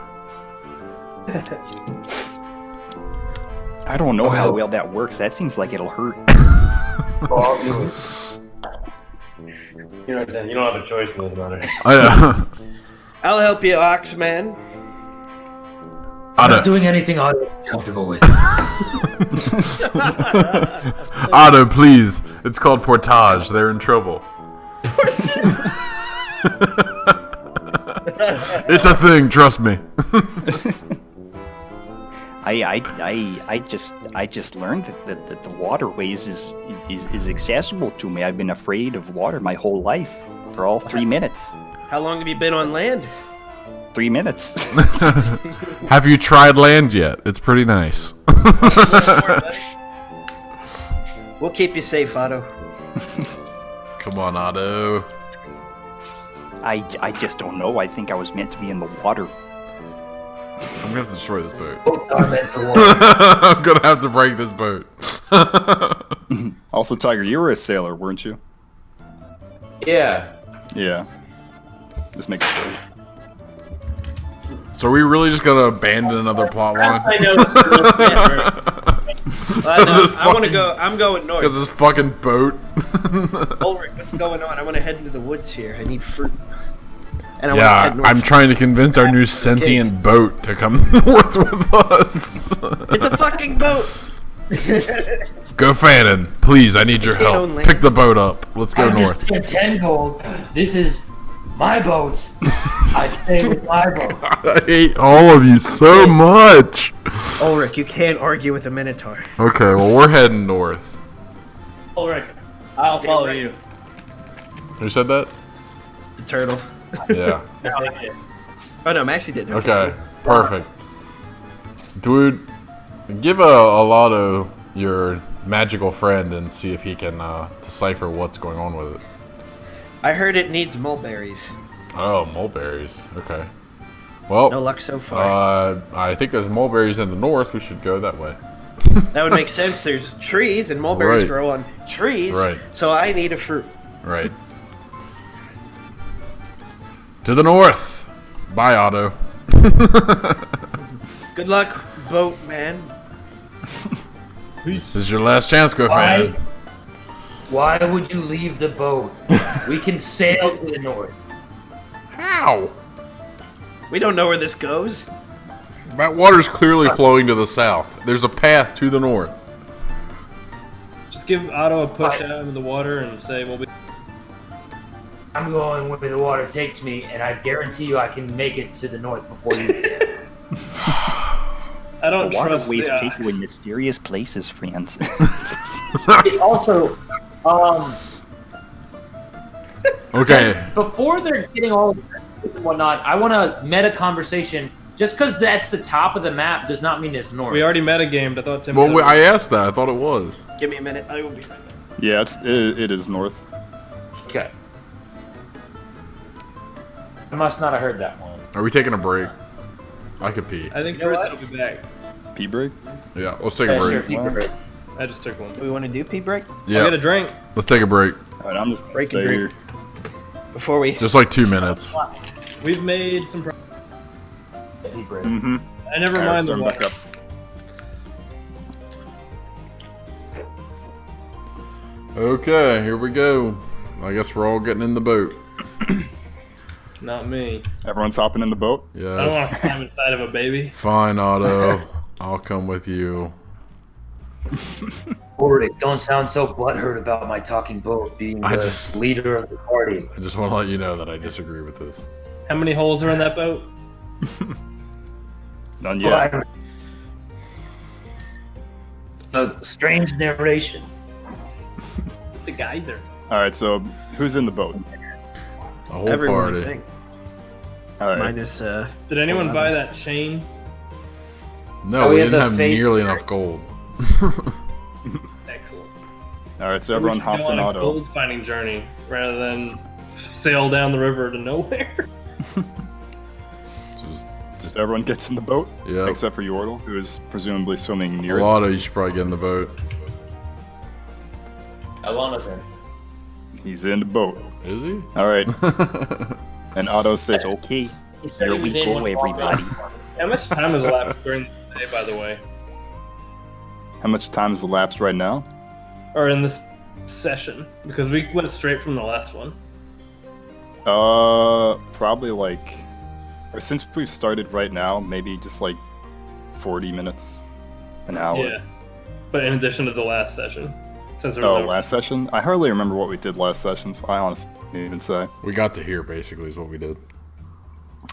I don't know how well that works. That seems like it'll hurt. You know what I'm saying? You don't have a choice in this matter. I'll help you, Oxman. I'm Otto, not doing anything Otto is comfortable with. Otto, please. It's called portage. They're in trouble. It's a thing, trust me. I just learned that the waterways is accessible to me. I've been afraid of water my whole life for all 3 minutes. How long have you been on land? 3 minutes. Have you tried land yet? It's pretty nice. We'll keep you safe, Otto. Come on, Otto. I just don't know. I think I was meant to be in the water. I'm gonna have to destroy this boat. Both are meant for water. I'm gonna have to break this boat. Also, Tiger, you were a sailor, weren't you? Yeah. Yeah. Just making sure. So are we really just gonna abandon another plot line? I know. This is a little bit, I want to go. I'm going north. Because this fucking boat. Ulrich, what's going on? I want to head into the woods here. I need fruit. And I want to Yeah, head north. I'm trying to convince our new sentient boat to come north with us. It's a fucking boat. Go, Fannin. Please, I need your can't help. own land. Pick the boat up. Let's go I'm north. just paying 10 gold. This is my boat. I stay with my boat. I hate all of you so much. Ulrich, you can't argue with a minotaur. Okay, well, we're heading north. Ulrich, I'll follow you. Who said that? The turtle. Yeah. Thank you. Oh no, Maxie did. Okay, perfect. Dude, give a Lotto your magical friend and see if he can decipher what's going on with it. I heard it needs mulberries. Oh, mulberries. Okay. Well, No luck so far. I think there's mulberries in the north. We should go that way. That would make sense. There's trees, and mulberries Right. grow on trees. Right. So I need a fruit. Right. To the north. Bye, Otto. Good luck, boat man. This is your last chance, go Why? Fannin. Why would you leave the boat? We can sail to the north. How? We don't know where this goes. That water's clearly flowing to the south. There's a path to the north. Just give Otto a push out into the water and say we'll be. I'm going where the water takes me, and I guarantee you I can make it to the north before you can. I don't The trust waterways the. take you in mysterious places, friends. It's also, Okay. before they're getting all of this and whatnot, I want a meta conversation. Just because that's the top of the map does not mean it's north. We already metagamed. I thought Tim. Well, said I asked that. I thought it was. Give me a minute. I will be right back. Yeah, it is north. Okay. I must not have heard that one. Are we taking a break? I could pee. I think You know Chris what? will be back. Pea break? Yeah, let's take a Sure, break. keep it right. I just took one. Do we want to do pee break? I'll get a Yeah, drink. let's take a break. Alright, I'm just gonna Break and stay drink. here. Before we. Just like 2 minutes. We've made some. Deep breath. Mm-hmm. I never mind the back water. up. Okay, here we go. I guess we're all getting in the boat. Not me. Everyone's hopping in the boat. I don't want Yes. to climb inside of a baby. Fine, Otto. I'll come with you. Ulrich, don't sound so butthurt about my talking boat being I the just- leader of the party. I just want to let you know that I disagree with this. How many holes are in that boat? None yet. But a strange narration. It's a geyser. Alright, so who's in the boat? A whole Everyone, I party. think. Alright. Minus, Did anyone buy that chain? No, Oh, we we have didn't the have face nearly pack. enough gold. Excellent. Alright, so everyone We should hops go in on a auto. gold finding journey rather than sail down the river to nowhere. Just, So everyone gets in the boat? yeah. Except for Yordle, who is presumably swimming near it. Otto, you should probably get in the boat. Alana's in. He's in the boat. Is he? Alright. And Otto says, okay, He said here he we was in go, one everybody. How much time has elapsed during the day, by the way? How much time has elapsed right now? Or in this session? Because we went straight from the last one. Probably like, or since we've started right now, maybe just like 40 minutes, an hour. Yeah. But in addition to the last session. Since there was Oh, no... last session? I hardly remember what we did last session, so I honestly can't even say. We got to here, basically, is what we did.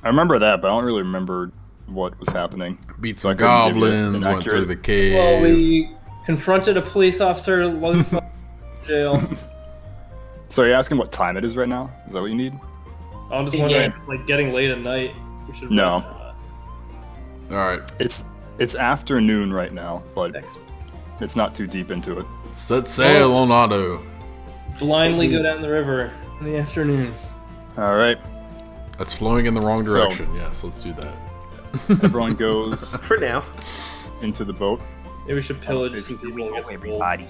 I remember that, but I don't really remember what was happening. Beat So I some couldn't give you goblins, an went through accurate- the cave. Well, we confronted a police officer, loaded in jail. So you're asking what time it is right now? Is that what you need? I'm just wondering if it's like getting late at night. We should No. rest. Alright. It's afternoon right now, but it's not too deep into it. Set sail on Otto. Blindly go down the river in the afternoon. All right. That's flowing in the wrong So- direction. Yes, let's do that. Everyone goes For now. into the boat. Maybe we should pillage Say some here people. Oh, and get some everybody.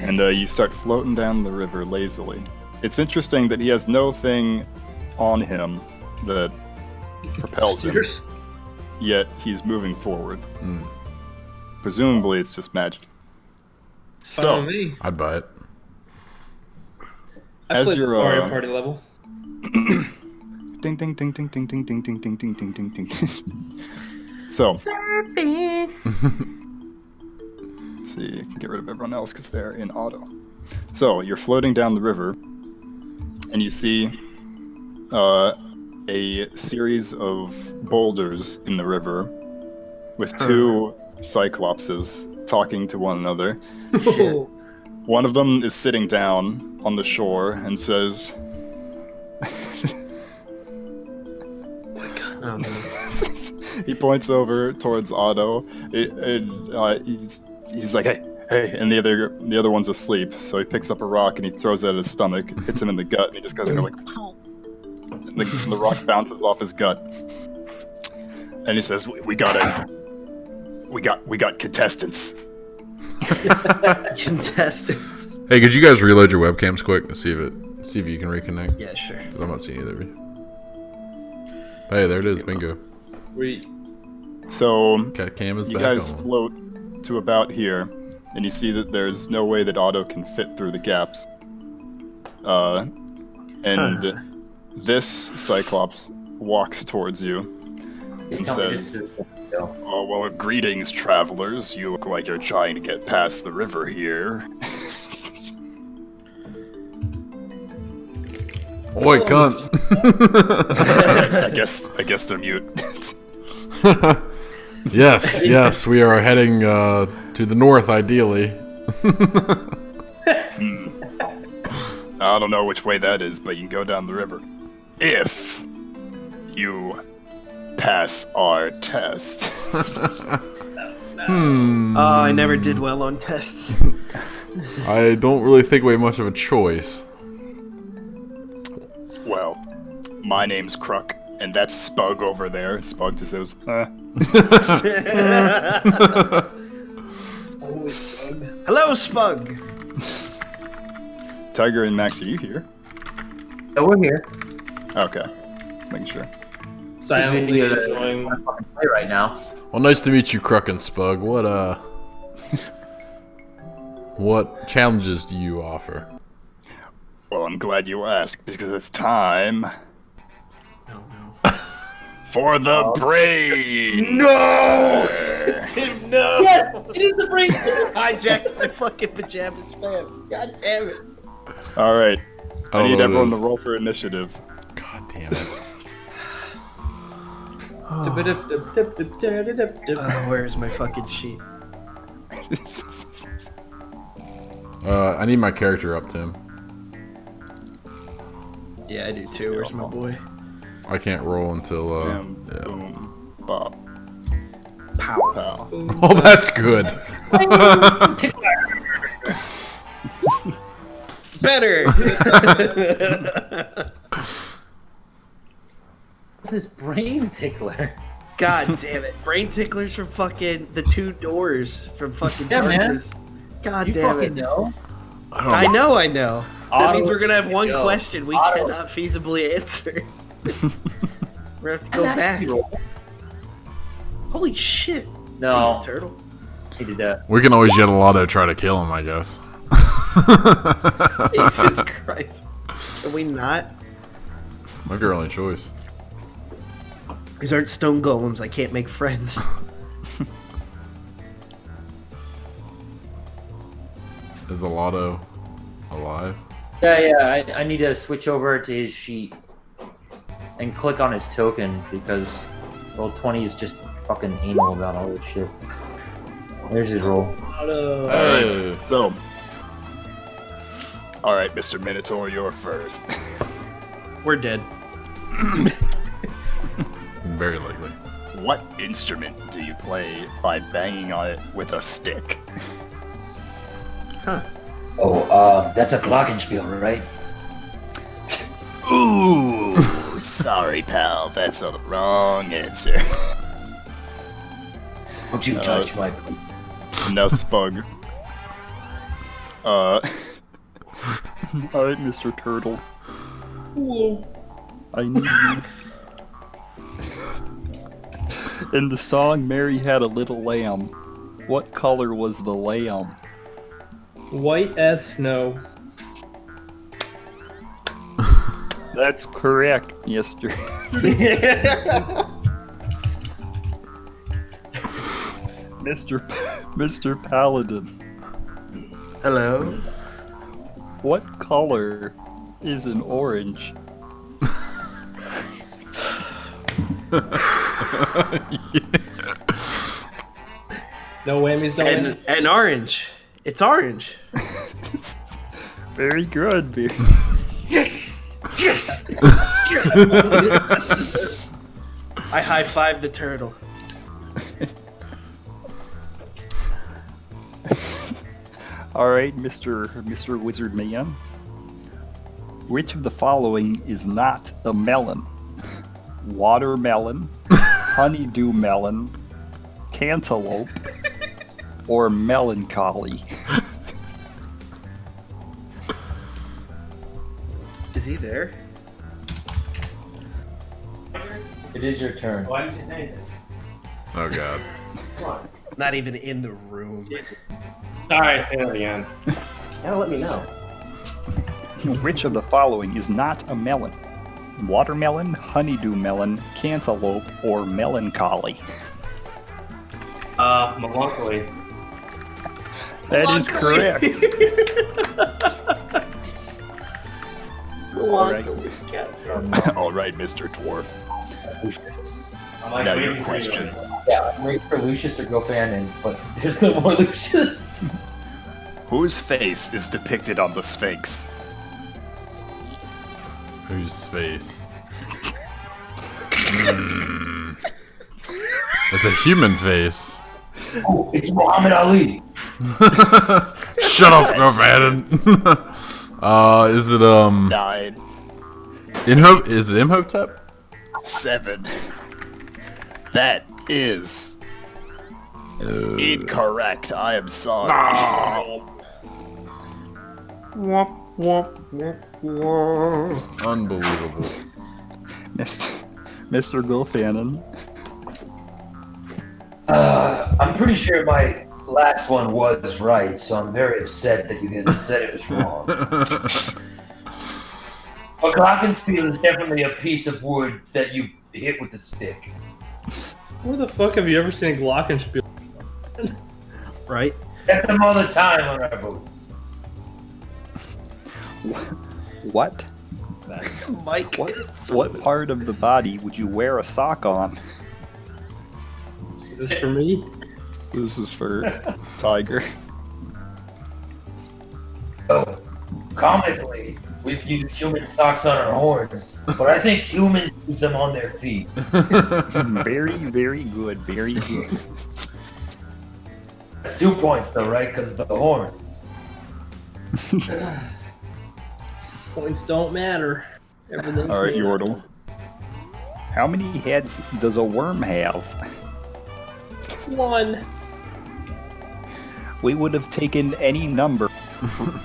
And you start floating down the river lazily. It's interesting that he has no thing on him that propels him, Steers. yet he's moving forward. Mm. Presumably, it's just magic. Follow So, me. I'd buy it. I as played you're, Mario Party level. ding, ding, ding, ding, ding, ding, ding, ding, ding, ding, ding, ding, ding. So, let's see, I can get rid of everyone else because they're in auto. So, you're floating down the river, and you see a series of boulders in the river with two cyclopses talking to one another. One of them is sitting down on the shore and says, Oh, man. he points over towards Otto. He's like, hey, and the other one's asleep. So he picks up a rock and he throws it at his stomach, hits him in the gut, and he just goes like, and the rock bounces off his gut. And he says, "We got contestants." Contestants. Hey, could you guys reload your webcams quick to see if you can reconnect? Yeah, sure. 'Cause I'm not seeing either of you. Hey, there it is. Bingo. So Cat cam is you back guys on. float to about here, and you see that there's no way that Otto can fit through the gaps. And this Cyclops walks towards you and says, "Oh, well, greetings, travelers. You look like you're trying to get past the river here." Oi, cunt. I guess they're mute. Yes, we are heading to the north, ideally. I don't know which way that is, but you can go down the river. If you pass our test. Oh, I never did well on tests. I don't really think we have much of a choice. Well, my name's Kruk, and that's Spug over there. Spug just says, Hello, Spug. Tiger and Max, are you here? So we're here. Okay. Making sure. Silently Good to enjoying. play right now. Well, nice to meet you, Kruk and Spug. What challenges do you offer? Well, I'm glad you asked, because it's time for the brain! No! Tim, no! Yes, it is the brain. Hijacked my fucking pajamas, spam. God damn it. Alright. I I don't need know what it everyone to is. roll for initiative. God damn it. Where's my fucking sheet? I need my character up, Tim. Yeah, I do too. Where's my boy? I can't roll until, Bam, yeah. boom, bop, Pow. pow. Oh, that's good. Better! What's this brain tickler? God damn it. Brain ticklers from fucking the two doors from fucking Yeah, man. Darkness. God You damn fucking it. know. I know. That means we're gonna have one Yo, question we Otto. cannot feasibly answer. We're gonna have to go I'm back. actually roll. Holy shit. No, Turtle. he did that. We can always yell a lot to try to kill him, I guess. Jesus Christ. Can we not? Make your only choice. These aren't stone golems. I can't make friends. Is the Lotto alive? Yeah, I need to switch over to his sheet. and click on his token because roll 20 is just fucking anal about all this shit. There's his roll. Hey. So, all right, Mr. Minotaur, you're first. We're dead. Very likely. What instrument do you play by banging on it with a stick? Oh, that's a glockenspiel, right? Ooh, sorry, pal. That's the wrong answer. Don't you touch my... No spug. Alright, Mr. Turtle. Whoa. I need you. In the song Mary Had a Little Lamb, what color was the lamb? White as snow. That's correct, Mr. Mr. Paladin. Hello. What color is an orange? No whammies, no whammies. And orange. It's orange. Very good, dude. Yes! Yes! Yes! I high-five the turtle. Alright, Mr. Wizard Man. Which of the following is not a melon? Watermelon, honeydew melon, cantaloupe, or melancholy? Is he there? It is your turn. Why didn't you say anything? Oh god. Come on. Not even in the room. Alright, say that again. Gotta let me know. Which of the following is not a melon? Watermelon, honeydew melon, cantaloupe, or melancholy? Melancholy. That is correct. Alright, Mr. Dwarf. I'm like Now waiting your for you. question. Yeah, I'm waiting for Lucius or Gofanon, but there's no more Lucius. Whose face is depicted on the Sphinx? Whose face? It's a human face. Oh, it's Muhammad Ali. Shut up, Gofanon. Is it 9, Is it Imhotep? 7. That is incorrect. I am sorry. Unbelievable. Mr. Gofanon. I'm pretty sure my last one was right, so I'm very upset that you guys said it was wrong. A glockenspiel is definitely a piece of wood that you hit with a stick. Where the fuck have you ever seen a glockenspiel? Right? Get them all the time on our boats. What? Mike. What part of the body would you wear a sock on? Is this for me? This is for Tiger. Oh, comically, we've used human socks on our horns, but I think humans use them on their feet. Very, very good. Very good. It's 2 points though, right? Because of the horns. Points don't matter. Everything's All right, made. Yordle. How many heads does a worm have? 1. We would have taken any number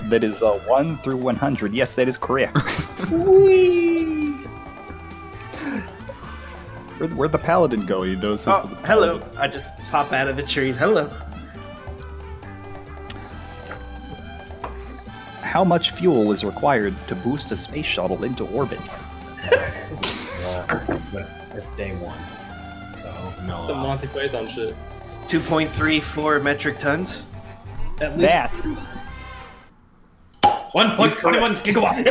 that is 1 through 100. Yes, that is correct. Whee! Where'd the paladin go? He knows his. Oh, hello. I just pop out of the trees. Hello. How much fuel is required to boost a space shuttle into orbit? That's day one. So, no. Some Monty Python shit. 2.34 metric tons. At least That 1.21 gigawatts.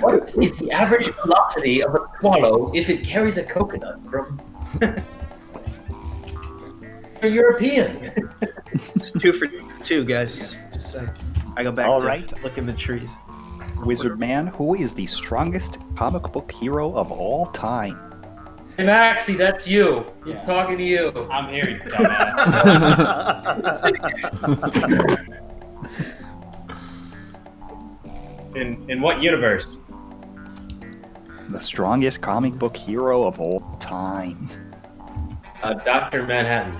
What is the average velocity of a swallow if it carries a coconut from a European? It's 2 for 2, guys. Just saying. I go back All to right. look in the trees. Wizard Man, who is the strongest comic book hero of all time? Hey, Maxie, that's you. He's talking to you. I'm here, you dumbass. In what universe? The strongest comic book hero of all time. Dr. Manhattan.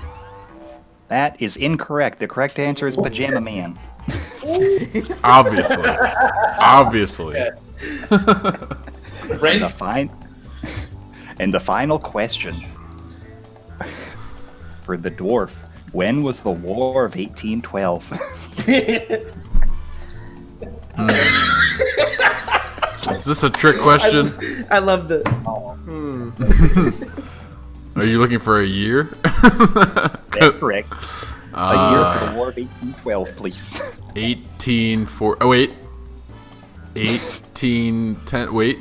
That is incorrect. The correct answer is Pajama Man. Obviously. Obviously. And the final question for the dwarf. When was the War of 1812? Is this a trick question? I love the. Are you looking for a year? That's correct. A year for the War of 1812, please. 1810. Wait.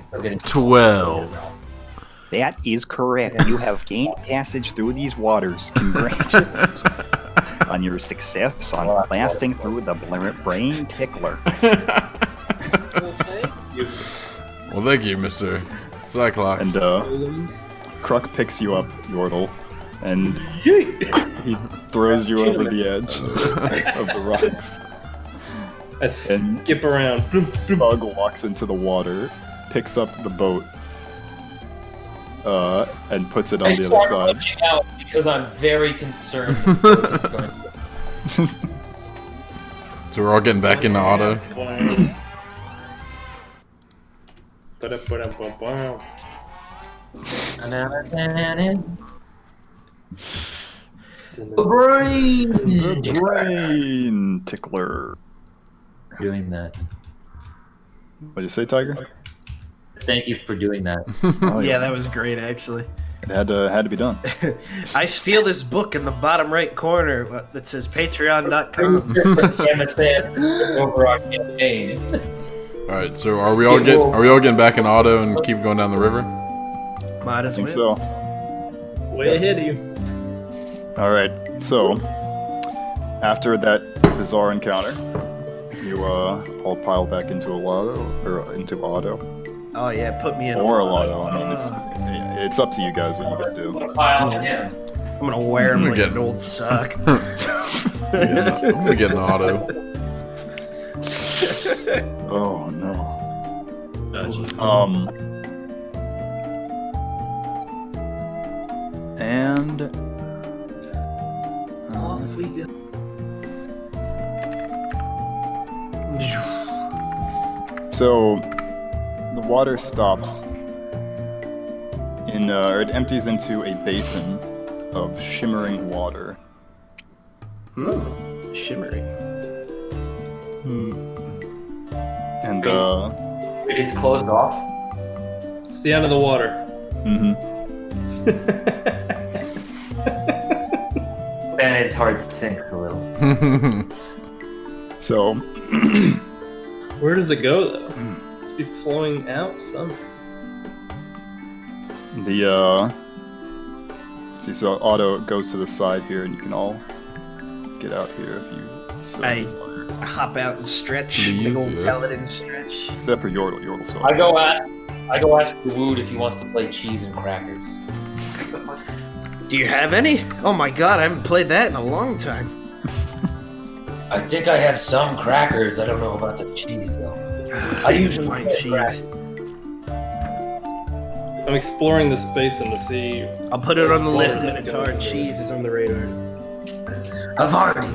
1812. That is correct. You have gained passage through these waters. Congratulations on your success on blasting through the brain tickler. Well, thank you, Mr. Cyclops. And Kruk picks you up, Yordle, and he throws you over the edge of the rocks. I skip around. Smug walks into the water, picks up the boat, and puts it on I the other start side. reaching out because I'm very concerned. with what is going on. So we're all getting back into auto. The brain tickler. Doing that. What'd you say, Tiger? Thank you for doing that. Oh, Yeah, that was great, actually. It had to be done. I steal this book in the bottom right corner that says patreon.com. over our campaign. All right, so are we all getting back in auto and keep going down the river? Might I as think well. so. Way ahead of you. All right. So after that bizarre encounter, you all pile back into a lotto or into auto Oh yeah, put me in. or a lotto. I mean, it's up to you guys what you guys do. I'm gonna wear him like Get- an old sock. I'm gonna get an auto. Oh no. And so the water stops or it empties into a basin of shimmering water. Shimmering. And It's closed off. It's the end of the water. Then its heart sinks a little. So Where does it go though? It's be flowing out some. so auto goes to the side here, and you can all get out here if you so I desire. hop out and stretch. Please, Big old yes. paladin stretch. Except for Yordle. Yordle, so I go ask the Wood if he wants to play cheese and crackers. Do you have any? Oh my god, I haven't played that in a long time. I think I have some crackers. I don't know about the cheese though. I usually find play cheese. crackers. I'm exploring the space and to see. I'll put it on the list. Water. Minotaur cheese is on the radar. Havarti.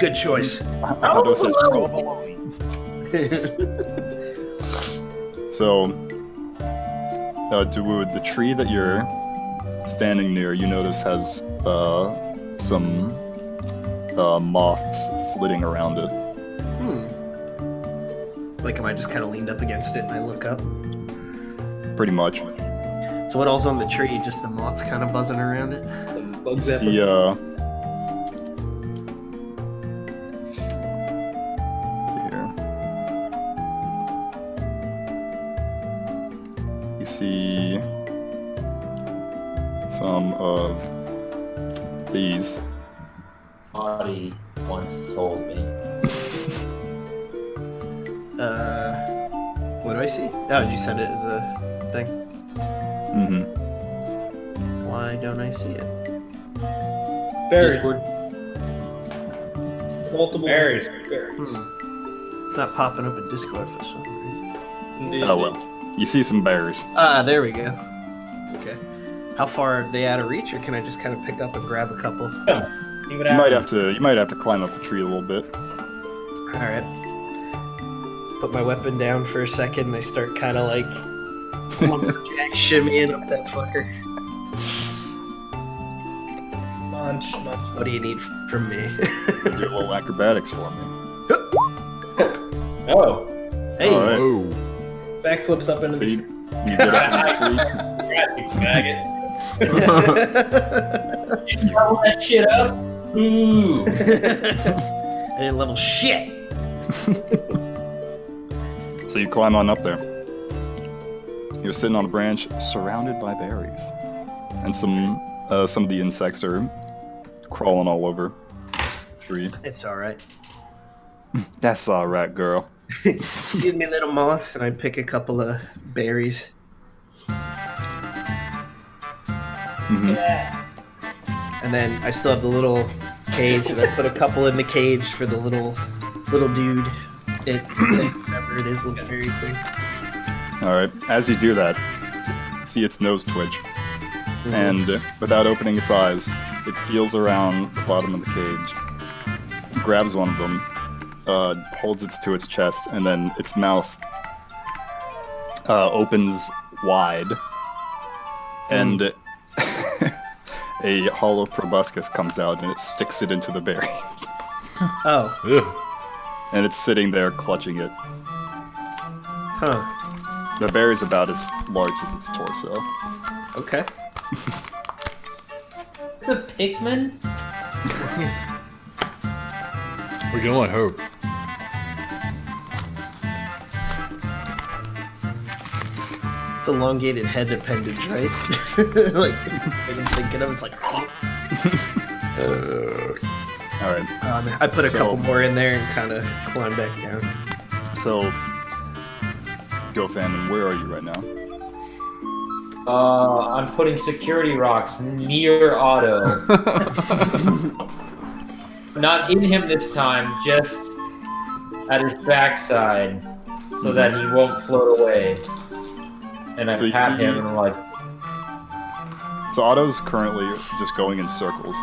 Good choice. Auto says provolone. So, Dawood, the tree that you're standing near, you notice has some moths flitting around it. Like, am I just kind of leaned up against it and I look up? Pretty much. So what else on the tree? Just the moths kind of buzzing around it? Some bugs See, see some of these. Audie once told me. What do I see? Oh, did you send it as a thing? Mm-hmm. Why don't I see it? Berries. Discord. Multiple Berries. It's not popping up in Discord for some reason. Oh well. You see some bears. Ah, there we go. Okay. How far are they out of reach, or can I just kind of pick up and grab a couple? See what You happens. might have to climb up the tree a little bit. All right. Put my weapon down for a second, and I start kind of like lumberjack shimmying up that fucker. Munch. What do you need from me? Do a little acrobatics for me. Oh. Hey. All right. Oh. Backflips up into So the you get up in the tree. Faggot. You level that shit up? Ooh. I didn't level shit. So you climb on up there. You're sitting on a branch surrounded by berries. And some of the insects are crawling all over the tree. It's all right. That's all right, girl. Excuse me, little moth, and I pick a couple of berries. Mhm. And then I still have the little cage, and I put a couple in the cage for the little dude. Whatever it is, little fairy thing. All right. As you do that, see its nose twitch, and without opening its eyes, it feels around the bottom of the cage, grabs one of them, holds it to its chest, and then its mouth opens wide, and a hollow proboscis comes out, and it sticks it into the berry, Oh, Ew. and it's sitting there clutching it. huh. The berry's about as large as its torso. Okay. The pigman? We can only hope. It's elongated head appendage, right? Like, I'm thinking of it's like. All right. I put a So- couple more in there and kind of climb back down. So, Go Fandom, where are you right now? I'm putting security rocks near Otto. Not in him this time, just at his backside, so that he won't float away. And I So you pat see- him and I'm like, So Otto's currently just going in circles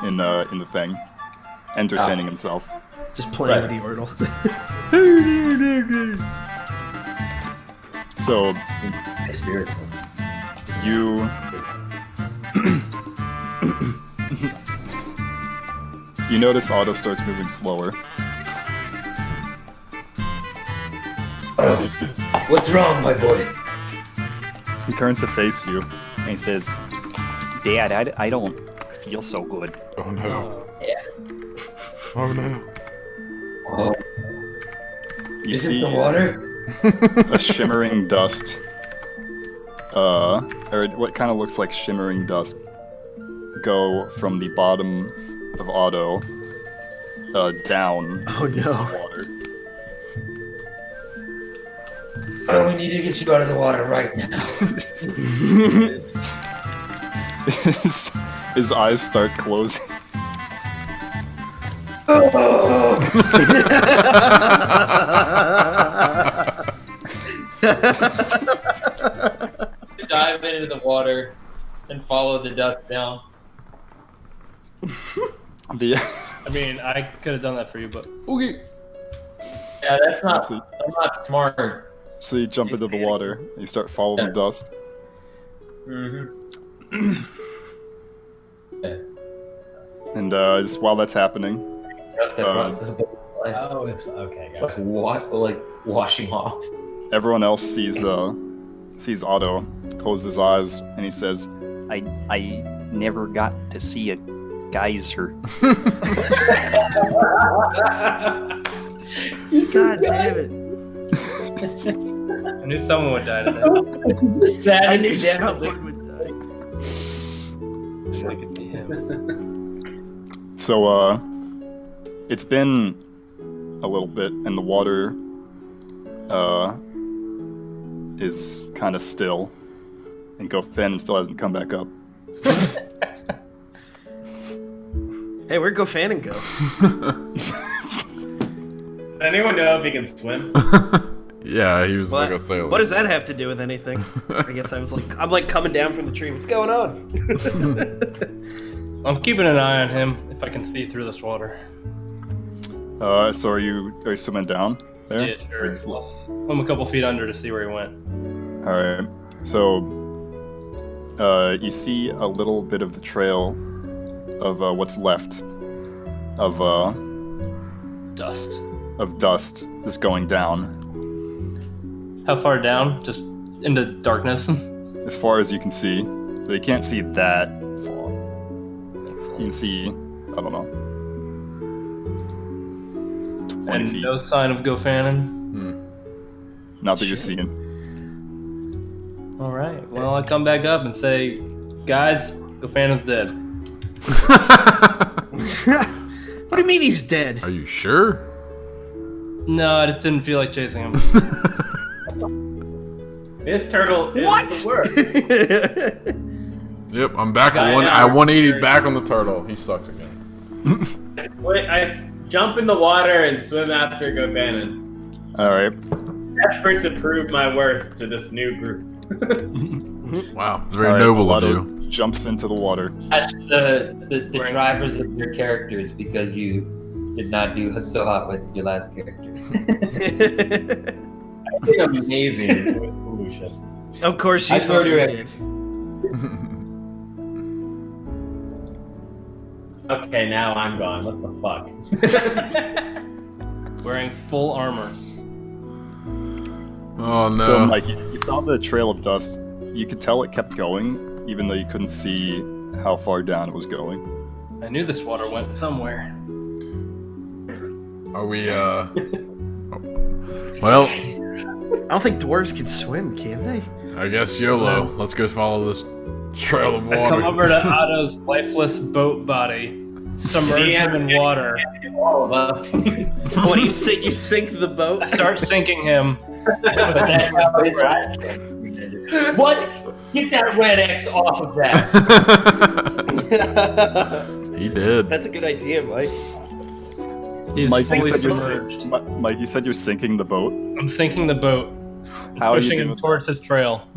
in the thing, entertaining himself. Just playing Right. with the Yordle. So It's beautiful. you you notice Otto starts moving slower. What's wrong, my boy? He turns to face you and he says, Dad, I don't feel so good. Oh no. yeah. Oh no. Oh, you is see it the water? a shimmering dust, or what kind of looks like shimmering dust, go from the bottom of Otto down Oh into no. the water. Oh, we need to get you out of the water right now. His eyes start closing. Dive into the water and follow the dust down. The I mean, I could have done that for you, but okay. Yeah, that's not. So- I'm not smart. so you jump into the water and you start following the dust. Mm-hmm. And just while that's happening, Dust that brought the Oh, it's okay. It's Got like it. like washing off. everyone else sees Otto close his eyes and he says, I never got to see a geyser. God damn it. I knew someone would die today. The saddest I knew example. someone would die. I could be him. So, it's been a little bit, and the water, is kind of still, and Gopnik still hasn't come back up. Hey, where'd Gopnik go? Does anyone know if he can swim? Yeah, he was like a sailor. What does that have to do with anything? I guess I'm like coming down from the tree. What's going on? I'm keeping an eye on him if I can see through this water. So are you swimming down there? Yeah, sure. I'm a couple feet under to see where he went. Alright. So, you see a little bit of the trail of what's left of Dust. dust just going down How far down? Just into darkness. as far as you can see. But you can't see that far. You can see, I don't know, 20 And feet. no sign of Gopnik. Not that you're seeing. All right. Well, I come back up and say, guys, Gopnik's dead. What do you mean he's dead? Are you sure? No, I just didn't feel like chasing him. This turtle is What? the worst. Yep, I'm back Guy at one. now. I 180 back on the turtle. He sucks again. Jump in the water and swim after Gopnik. Alright. Desperate to prove my worth to this new group. Wow, it's very Alright, noble of Lotto you. jumps into the water. That's the drivers of your characters because you did not do so hot with your last character. I think I'm amazing with foolishness. Of course you I thought told you you did. Okay, now I'm gone. What the fuck? Wearing full armor. Oh no. So, Mike, you saw the trail of dust. You could tell it kept going, even though you couldn't see how far down it was going. I knew this water went somewhere. Are we? Well, I don't think dwarves can swim, can they? I guess YOLO. Let's go follow this trail of I come water. over to Otto's lifeless boat body, submerge him in water. All of us. What do you sink? You sink the boat? I start sinking him. But that's how his last character did it. What? Get that red X off of that. He did. That's a good idea, Mike. He's Mike, fully you submerged. Mike, you said you're sinking the boat. I'm sinking the boat, How are you pushing doing? him towards his trail.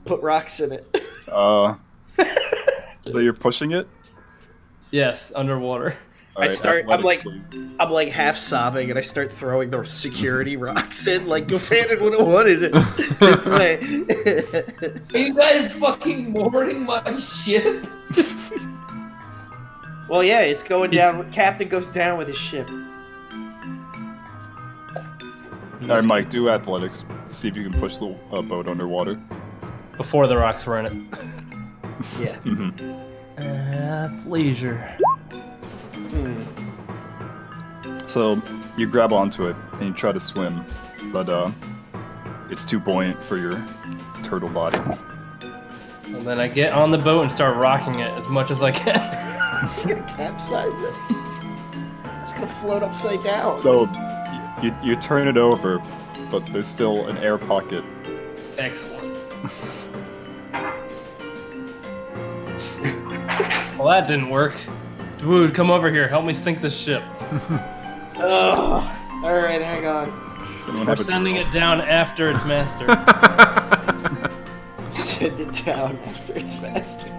Put rocks in it. So you're pushing it? Yes, underwater. Alright, I'm like, athletics, please. I'm like half sobbing, and I start throwing the security rocks in. Like Gopnik would have wanted it this way. Are you guys fucking mooring my ship? Well, yeah, it's going down. Captain goes down with his ship. Alright, Mike, do athletics. See if you can push the boat underwater. Before the rocks were in it. Yeah. That's leisure. So you grab onto it and you try to swim, but it's too buoyant for your turtle body. And then I get on the boat and start rocking it as much as I can. It's gonna capsize it. It's gonna float upside down. So you turn it over, but there's still an air pocket. Excellent. Well, that didn't work. Dude, come over here. Help me sink this ship. All right, hang on. Does anyone We're have a sending it down after its master. Send it down after it's mastered.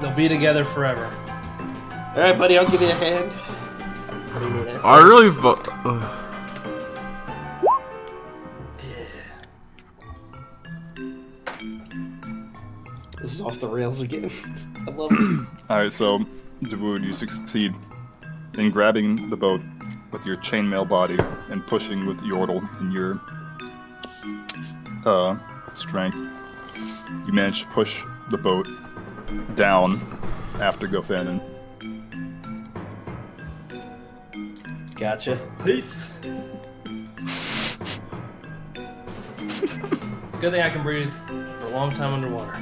They'll be together forever. All right, buddy, I'll give you a hand. I really thought. This is off the rails again. I love it. Alright, so Dawood, you succeed in grabbing the boat with your chainmail body and pushing with Yordle and your strength. You manage to push the boat down after Gopnik. Gotcha. Peace. a good thing I can breathe for a long time underwater.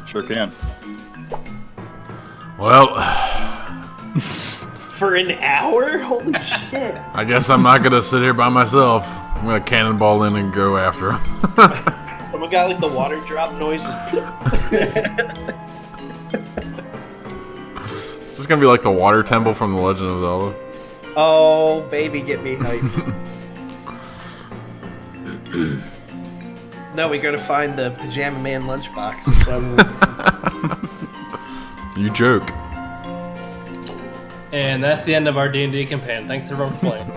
Sure can. Well, For an hour? Holy shit. I guess I'm not gonna sit here by myself. I'm gonna cannonball in and go after him. Someone got like the water drop noises. This is gonna be like the water temple from The Legend of Zelda. Oh, baby, get me hyped. No, we gotta find the Pajama Man lunchbox. You joke. And that's the end of our D&D campaign. Thanks everyone for playing.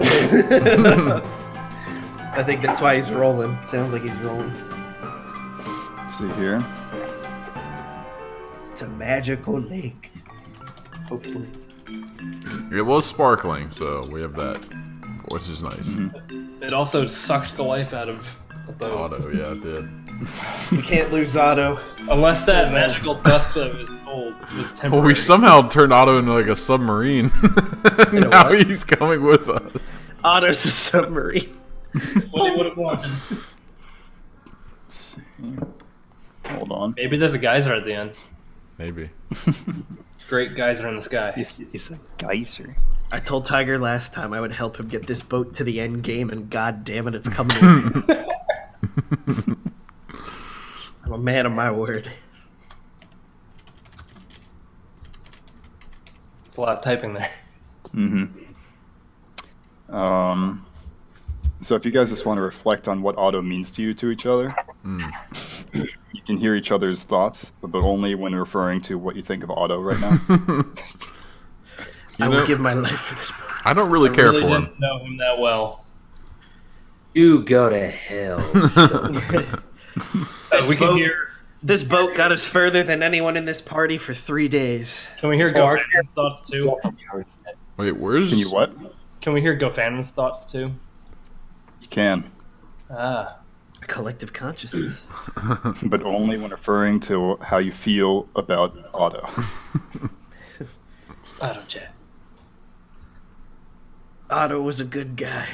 I think that's why he's rolling. Sounds like he's rolling. Let's see here. It's a magical lake. Hopefully. It was sparkling, so we have that, which is nice. It also sucked the life out of the boat. Otto, yeah, it did. We can't lose Otto. Unless that magical dust that was cold was temporary. Well, we somehow turned Otto into like a submarine. Now what? he's coming with us. Otto's a submarine. What he would have wanted. Let's see. Hold on. Maybe there's a geyser at the end. Maybe. Great geyser in the sky. It's a geyser. I told Tiger last time I would help him get this boat to the end game, and god damn it, it's coming in. I'm a man of my word. It's a lot of typing there. So if you guys just want to reflect on what Otto means to you to each other, you can hear each other's thoughts, but only when referring to what you think of Otto right now. I would give my life for this boat. I don't really care really for him. didn't know him that well. You go to hell. We can hear. This boat got us further than anyone in this party for 3 days. Can we hear Gofan's thoughts too? Wait, where's... Can you what? Can we hear Gofan's thoughts too? You can, Ah. A collective consciousness. but only when referring to how you feel about Otto. Otto chat. Otto was a good guy.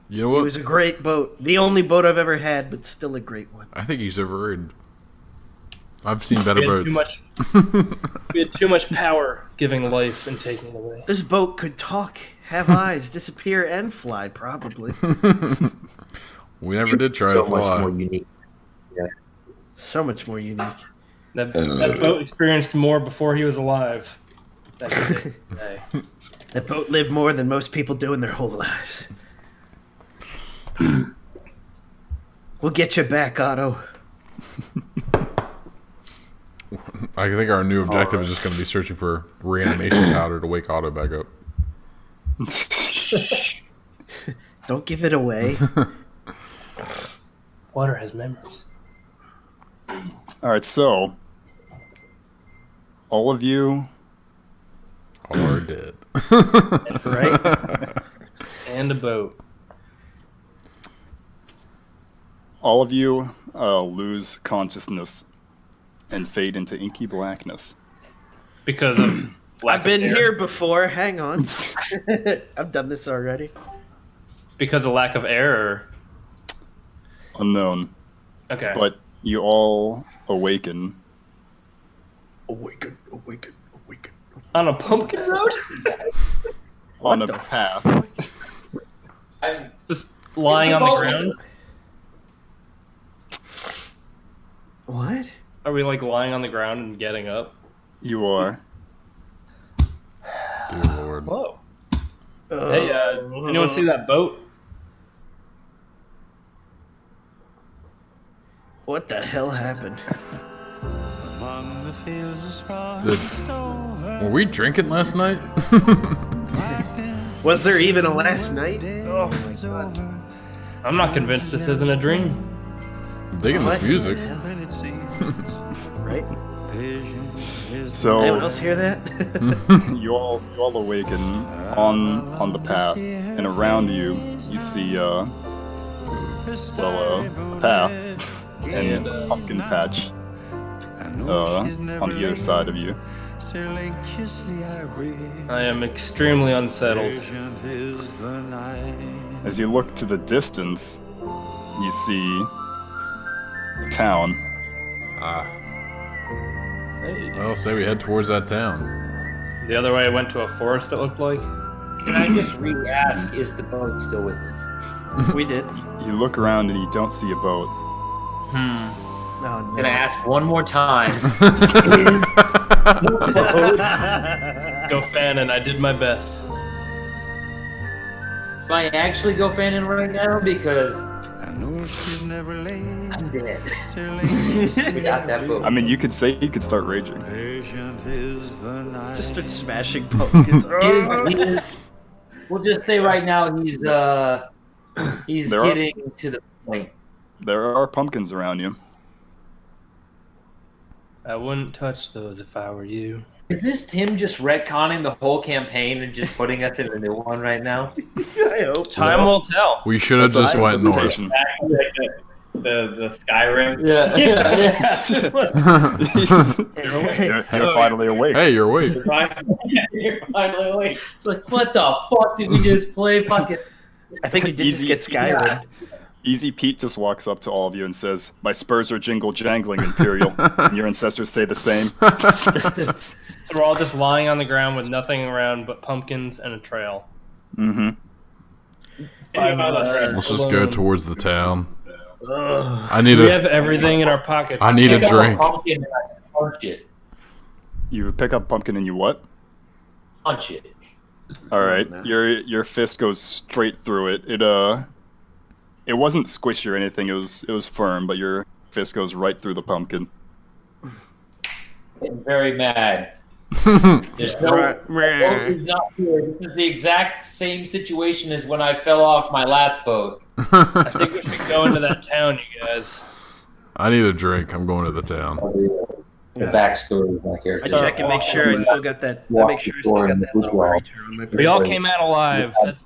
You know It what? was a great boat. The only boat I've ever had, but still a great one. I think he's overrated. I've seen better boats. We had too much power giving life and taking it away. This boat could talk, have eyes, disappear, and fly, probably. We never did try so to much fly. more unique. So much more unique. That boat experienced more before he was alive. Than he did today. That boat lived more than most people do in their whole lives. We'll get you back, Otto. I think our new objective is just going to be searching for reanimation powder to wake Otto back up. Don't give it away. Water has memories. Alright, so all of you Are dead. Right? And a boat. all of you lose consciousness and fade into inky blackness. Because of I've been here before. Hang on. I've done this already. Because of lack of air. Or... Unknown. Okay. But you all awaken Awaken, awaken, awaken. On a pumpkin road? on a path. I'm Just lying on the ground? What? Are we like lying on the ground and getting up? You are. Dear Lord. Whoa. Hey, anyone see that boat? What the hell happened? Were we drinking last night? Was there even a last night? Oh my god. I'm not convinced this isn't a dream. I'm digging What this music. the hell? Right? So Anyone else hear that? you all awaken on the path, and around you see a path and a pumpkin patch on either side of you. I am extremely unsettled. As you look to the distance, you see the town. Hey. Well, say we head towards that town. The other way went to a forest, it looked like. Can I just re-ask, is the boat still with us? We did. You look around and you don't see a boat. Oh, I'm gonna ask one more time. Go Fannin, I did my best. Do I actually go fanning right now? Because I'm dead. Without that boat. I mean, you could say you could start raging. Just start smashing pumpkins. We'll just say right now he's There are- getting to the point. There are pumpkins around you. I wouldn't touch those if I were you. Is this Tim just retconning the whole campaign and just putting us in a new one right now? I hope so. Time will tell. We should have just went north. Interpretation. The Skyrim. Yeah. You're finally awake. Hey, you're awake. You're finally awake. It's like, what the fuck did we just play? Fucking. I think he did just Easy. get Skyrim. Easy Pete just walks up to all of you and says, "My spurs are jingle jangling, Imperial." And your ancestors say the same. So we're all just lying on the ground with nothing around but pumpkins and a trail. Mm-hmm. 5 of us. Let's just go alone. towards the town. Ugh. I need We a. have everything in our pockets. I need a Pick up drink. pumpkin and I punch it. You pick up pumpkin and you what? Punch it. All right, your fist goes straight through it. It wasn't squishy or anything. It was firm, but your fist goes right through the pumpkin. I'm very mad. There's no. boat is not here. This is the exact same situation as when I fell off my last boat. I think we should go into that town, you guys. I need a drink. I'm going to the town. The backstory of my character. I check and make sure I still got that. I make sure I still got that little creature on my We all person. came out alive. That's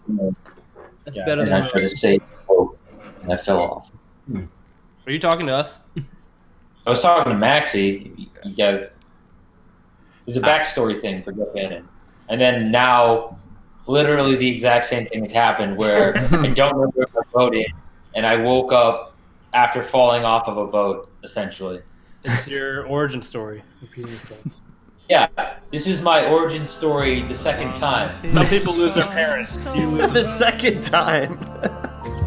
better And than I tried to most. save the boat, and I fell off. Are you talking to us? I was talking to Maxie. You guys. There's a backstory thing for Jeff Bannon. And then now, literally the exact same thing has happened where I don't know where my boat is, and I woke up after falling off of a boat, essentially. It's your origin story. Repeating yourself. Yeah, this is my origin story the second time. Some people lose their parents. You lose. The second time.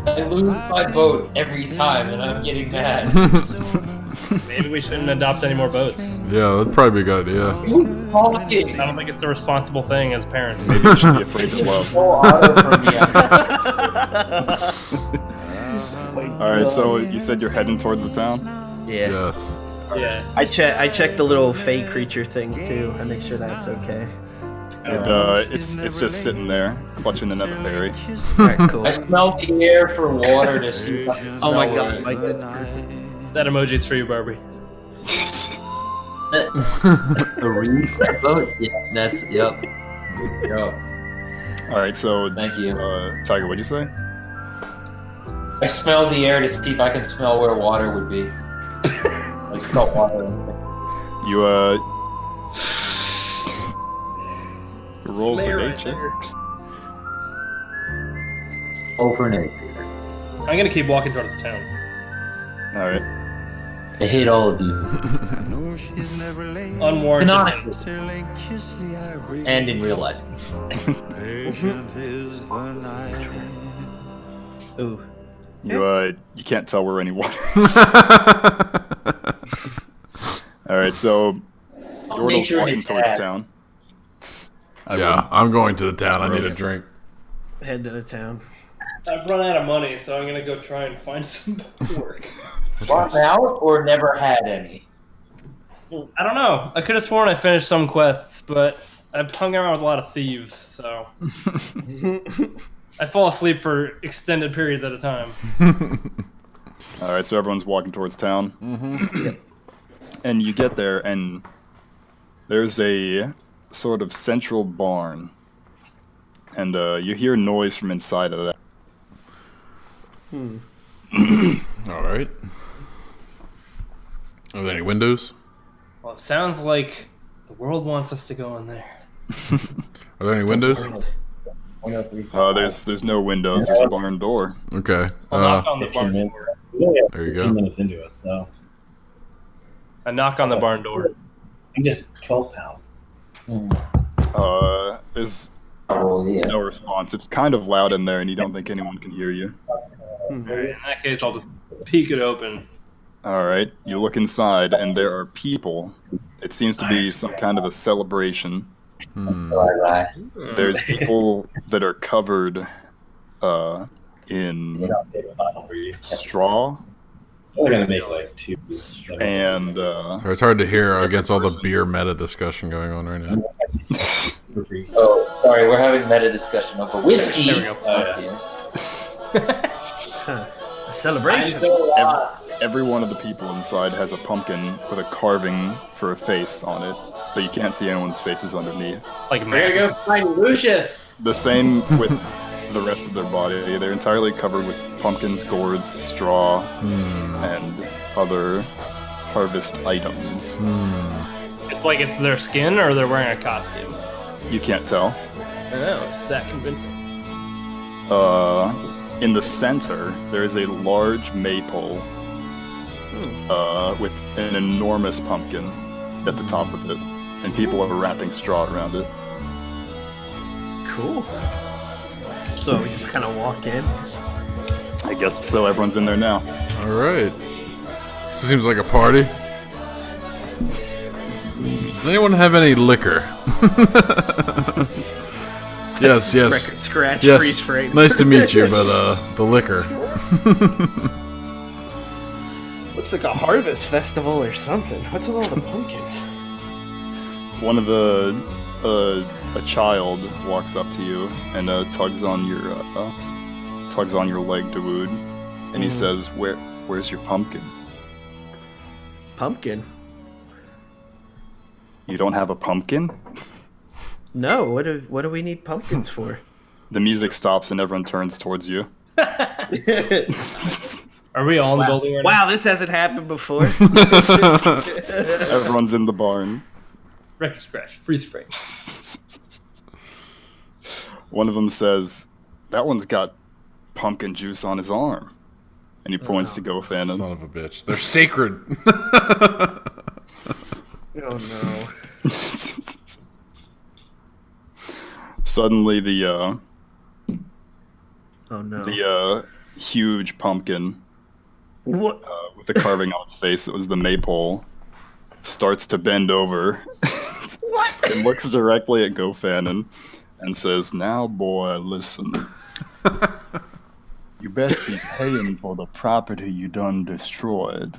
I lose my boat every time, and I'm getting mad. Maybe we shouldn't adopt any more boats. Yeah, that'd probably be a good idea. You call I it. don't think it's the responsible thing as parents. Maybe you should be afraid to love. All right, so you said you're heading towards the town. Yeah. Yes. Yeah. I check the little fey creature thing too. I make sure that's okay. It's just sitting there, clutching another berry. Alright, cool. I smell the air for water to see if I can Oh my smell god, it. Mike, that's perfect. That emoji's for you, Barbie. A reef boat? Yeah, that's yep. Yep. All right, so Thank you. Tiger, what'd you say? I smell the air to see if I can smell where water would be. Like salt water. You roll for nature. Oh, for Nate. I'm gonna keep walking towards the town. All right. I hate all of you. Unwarranted. Anonymous. And in real life. Ooh. You can't tell where any water is. All right, so Yordle's Nature walking is towards bad. town. Yeah, I'm going to the town. I need a gross. drink. Head to the town. I've run out of money, so I'm gonna go try and find some work. Run out or never had any? I don't know. I could have sworn I finished some quests, but I've hung around with a lot of thieves, so I fall asleep for extended periods at a time. All right, so everyone's walking towards town. And you get there, and there's a sort of central barn. And you hear noise from inside of that. All right. Are there any windows? Well, it sounds like the world wants us to go in there. Are there any windows? There's no windows. There's a barn door. Okay. I'll knock on the barn door. There you 15 go. minutes into it, so I knock on the barn door. I'm just 12 pounds. There's Oh yeah. no response. It's kind of loud in there, and you don't think anyone can hear you. Alright, in that case, I'll just peek it open. All right, you look inside, and there are people. It seems to be some kind of a celebration. There's people that are covered in straw We're gonna make like 2. and So it's hard to hear against all the beer meta discussion going on right now. Oh, sorry, we're having meta discussion over whiskey. There we go. A celebration. every one of the people inside has a pumpkin with a carving for a face on it, but you can't see anyone's faces underneath. Like We're gonna go find Lucius. The same with the rest of their body. They're entirely covered with pumpkins, gourds, straw, and other harvest items. It's like it's their skin or they're wearing a costume. You can't tell. I know, it's that convincing. In the center, there is a large maypole with an enormous pumpkin at the top of it, and people are wrapping straw around it. Cool. So we just kind of walk in. I guess so. Everyone's in there now. All right. Seems like a party. Does anyone have any liquor? Yes. Record scratch, Yes. freeze frame. Nice to meet you, but the liquor. Looks like a harvest festival or something. What's with all the pumpkins? One of a child walks up to you and tugs on your leg, Dawood, and he says, "Where's your pumpkin? Pumpkin? You don't have a pumpkin?" No. What do we need pumpkins for? The music stops and everyone turns towards you. Are we all in the building right now? Wow, this hasn't happened before. Everyone's in the barn. Record scratch, freeze frame. One of them says, "That one's got pumpkin juice on his arm," and he points to Gopnik. Son of a bitch. They're sacred. Oh no. Suddenly, Oh no. the huge pumpkin What? with the carving on its face that was the maypole starts to bend over and looks directly at Gopnik and says, "Now, boy, listen. You best be paying for the property you done destroyed.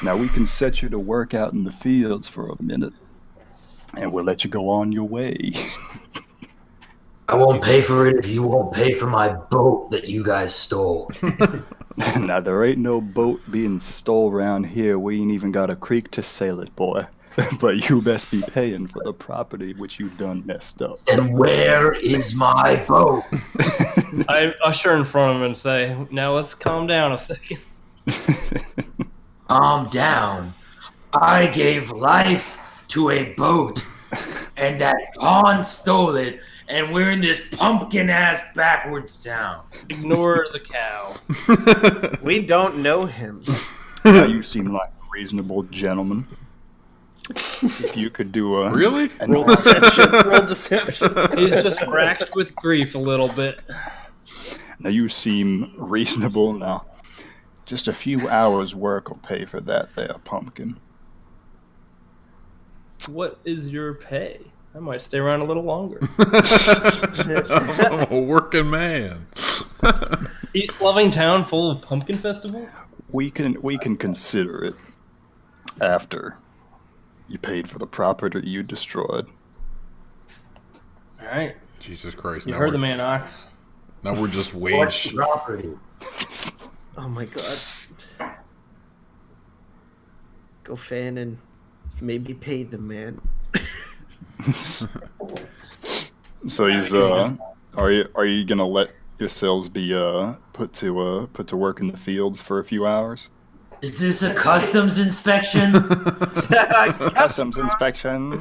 Now we can set you to work out in the fields for a minute, and we'll let you go on your way." I won't pay for it if you won't pay for my boat that you guys stole. Now there ain't no boat being stole around here. We ain't even got a creek to sail it, boy. But you best be paying for the property which you done messed up. And where is my boat? I usher in front of him and say, "Now let's calm down a second." Calm down. I gave life to a boat, and that pawn stole it, and we're in this pumpkin-ass backwards town. Ignore the cow. We don't know him. Now you seem like a reasonable gentleman. If you could do a Really? Roll deception. Roll deception. He's just racked with grief a little bit. Now you seem reasonable. Now, just a few hours' work will pay for that there pumpkin. What is your pay? I might stay around a little longer. I'm a working man. East loving town full of pumpkin festivals? We can consider it after you paid for the property you destroyed. Alright. Jesus Christ. You now heard the we're- man, Ox. Now we're just What's wage. property? Oh my god. Go fan and maybe pay the man. So he's are you gonna let yourselves be put to work in the fields for a few hours? Is this a customs inspection? Customs inspection.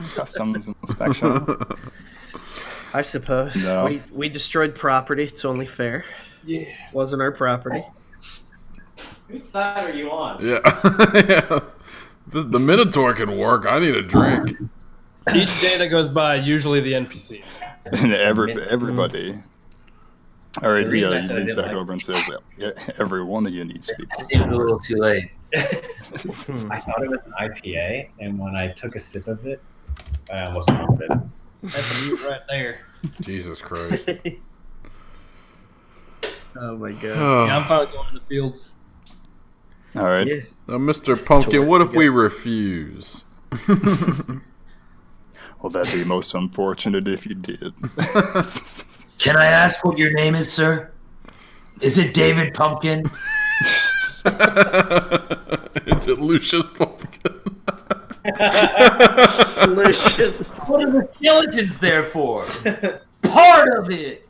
I suppose. No. We destroyed property. It's only fair. Yeah. Wasn't our property. Whose side are you on? Yeah. Yeah. The Minotaur can work. I need a drink. Each day that goes by, usually the NPC. And everybody. All right, The he reason I said I leans didn't back like- over and says, yeah, every one of you needs to be. It seems a little too late. I thought it was an IPA, and when I took a sip of it, I almost vomited. That's a mute right there. Jesus Christ. Oh my god. Yeah, I'm probably going to the fields. All right. Yeah. Now, Mr. Pumpkin, what if we refuse? Well, that'd be most unfortunate if you did. Can I ask what your name is, sir? Is it David Pumpkin? Is it Lucius Pumpkin? Delicious. What are the skeletons there for? Part of it.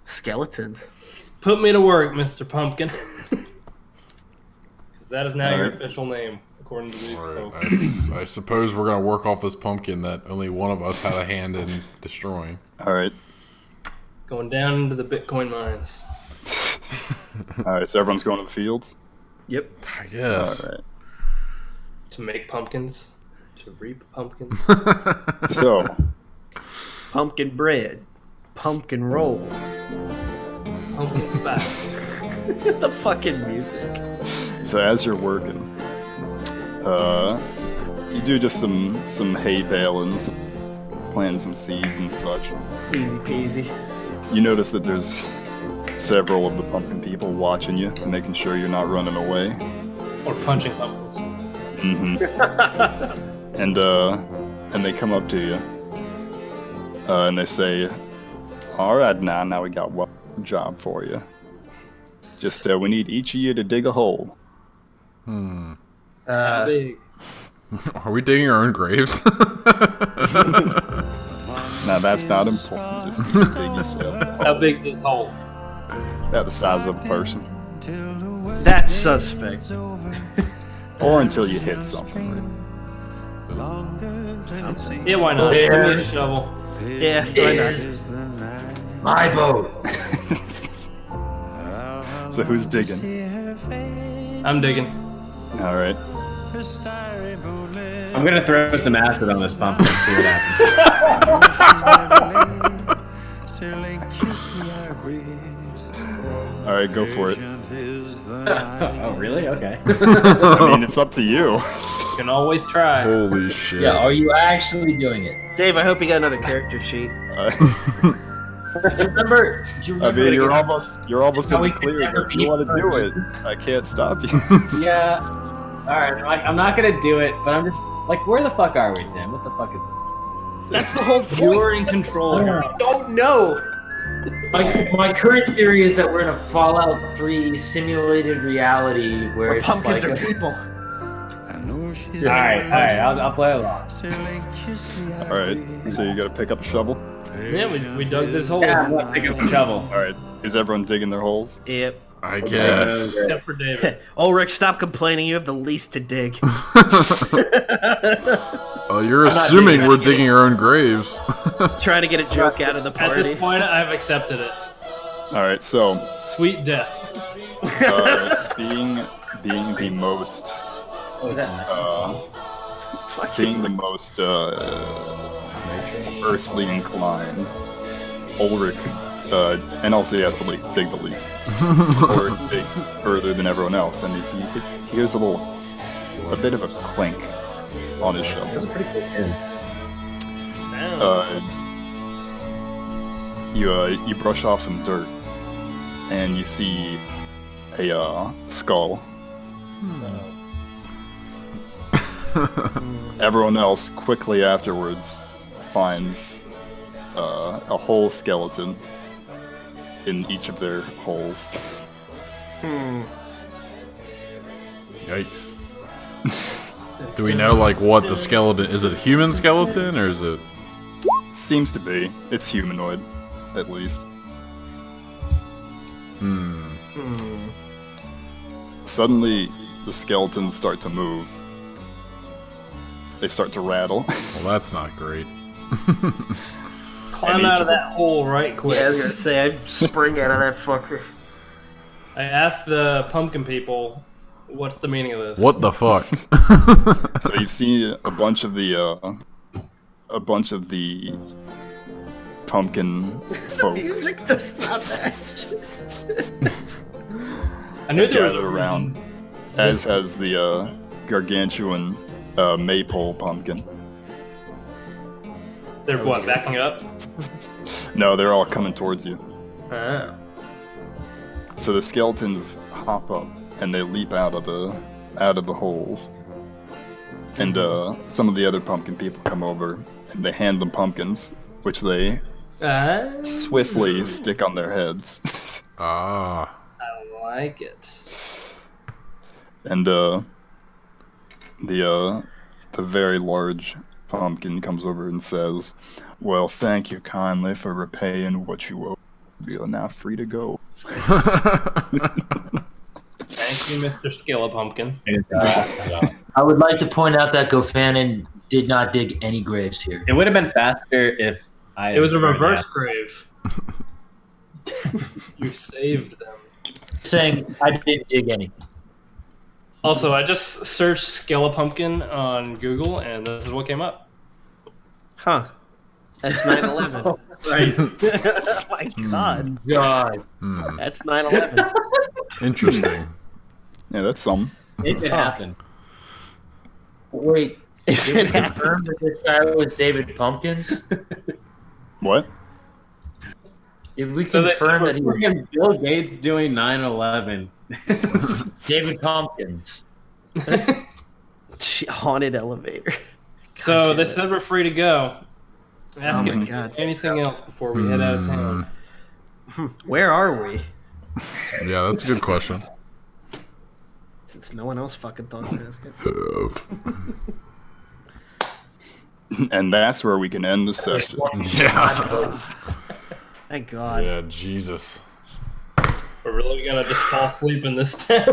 Skeletons. Put me to work, Mr. Pumpkin. 'Cause that is now your Alright. official name, according to these Alright, folks. I suppose we're going to work off this pumpkin that only one of us had a hand in destroying. All right. Going down into the Bitcoin mines. All right. So everyone's going to the fields. Yep. I All guess. right. To make pumpkins. To reap pumpkins. So Pumpkin bread. Pumpkin roll. Pumpkin spice. The fucking music. So as you're working, you do just some hay balings, planting some seeds and such. Easy peasy. You notice that there's several of the pumpkin people watching you, making sure you're not running away. Or punching pumpkins. Mm-hmm. And they come up to you, and they say, "All right, now we got one job for you. Just we need each of you to dig a hole." How big? Are we digging our own graves? Now that's not important. Just dig yourself. How big this hole? About the size of a person, That's suspect. or until you hit something. Yeah, why not? Give me a shovel. Yeah, why not? Is my boat. So who's digging? I'm digging. All right. I'm gonna throw some acid on this pumpkin and see what happens. All right, go for it. Oh, really? Okay. I mean, it's up to you. You can always try. Holy shit. Yeah, are you actually doing it? Dave, I hope you got another character sheet. Do you remember? I mean, you're almost How in we the could clear. never But if you be want to do it, perfect. I can't stop you. Yeah. All right. I'm not gonna do it, but I'm just like, where the fuck are we, Tim? What the fuck is this? That's the whole point. You're in control. I don't know. My current theory is that we're in a Fallout 3 simulated reality where Where it's pumpkins like are people. All right. I'll play along. All right. So you got to pick up a shovel. Yeah, we dug this hole. Yeah, I'm gonna pick up a shovel. All right. Is everyone digging their holes? Yep. I guess. Except for David. Ulrich, stop complaining. You have the least to dig. You're assuming we're digging our own graves. Trying to get a joke out of the At this party. point, I've accepted it. All right. So Sweet death. being the most What was that? being the most earthly inclined, Ulrich, and also he has to dig the least. Ulrich digs further than everyone else, and he hears a bit of a clink on his shovel. You brush off some dirt, and you see a skull. Everyone else quickly afterwards finds a whole skeleton in each of their holes. Yikes. Do we know, like, what the skeleton... Is it a human skeleton, or is it... Seems to be. It's humanoid, at least. Suddenly, the skeletons start to move. They start to rattle. Well, that's not great. Climb And out each of that hole right quick. Yeah, I was gonna say, I'd spring out of that fucker. I asked the pumpkin people, what's the meaning of this? What the fuck? So you've seen a bunch of the pumpkin folk Music does not match. I knew there was gather a around, as has the gargantuan maypole pumpkin. They're what, backing up? No, they're all coming towards you. Ah. So the skeletons hop up and they leap out of the holes, and some of the other pumpkin people come over and they hand them pumpkins, which they swiftly stick on their heads. Ah. I like it. And the very large pumpkin comes over and says, "Well, thank you kindly for repaying what you owe. You are now free to go." Thank you, Mr. Skelepumpkin. I would like to point out that Gofanon did not dig any graves here. It would have been faster if I. It was a had reverse that. grave. You saved them. Saying I didn't dig any. Also, I just searched Skelepumpkin on Google, and this is what came up. Huh. That's 9/11. Right. Oh my god. God. That's 9/11. Interesting. Yeah, that's some. If it happened. Wait, If did it we happened. confirm that this guy was David Pumpkins? What? Did we So they confirm said that he was Freaking Bill Gates doing 9/11. David Pumpkins? Haunted elevator. So damn they it. said we're free to go. Ask Oh if my there's God. anything else before we head out of town. Where are we? Yeah, that's a good question. Since no one else fucking thought to ask it. And that's where we can end the session. Yeah. Thank God. Yeah, Jesus. We're really gonna just fall asleep in this town.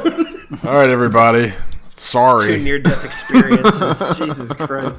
All right, everybody. Two Sorry. near-death experiences. Jesus Christ.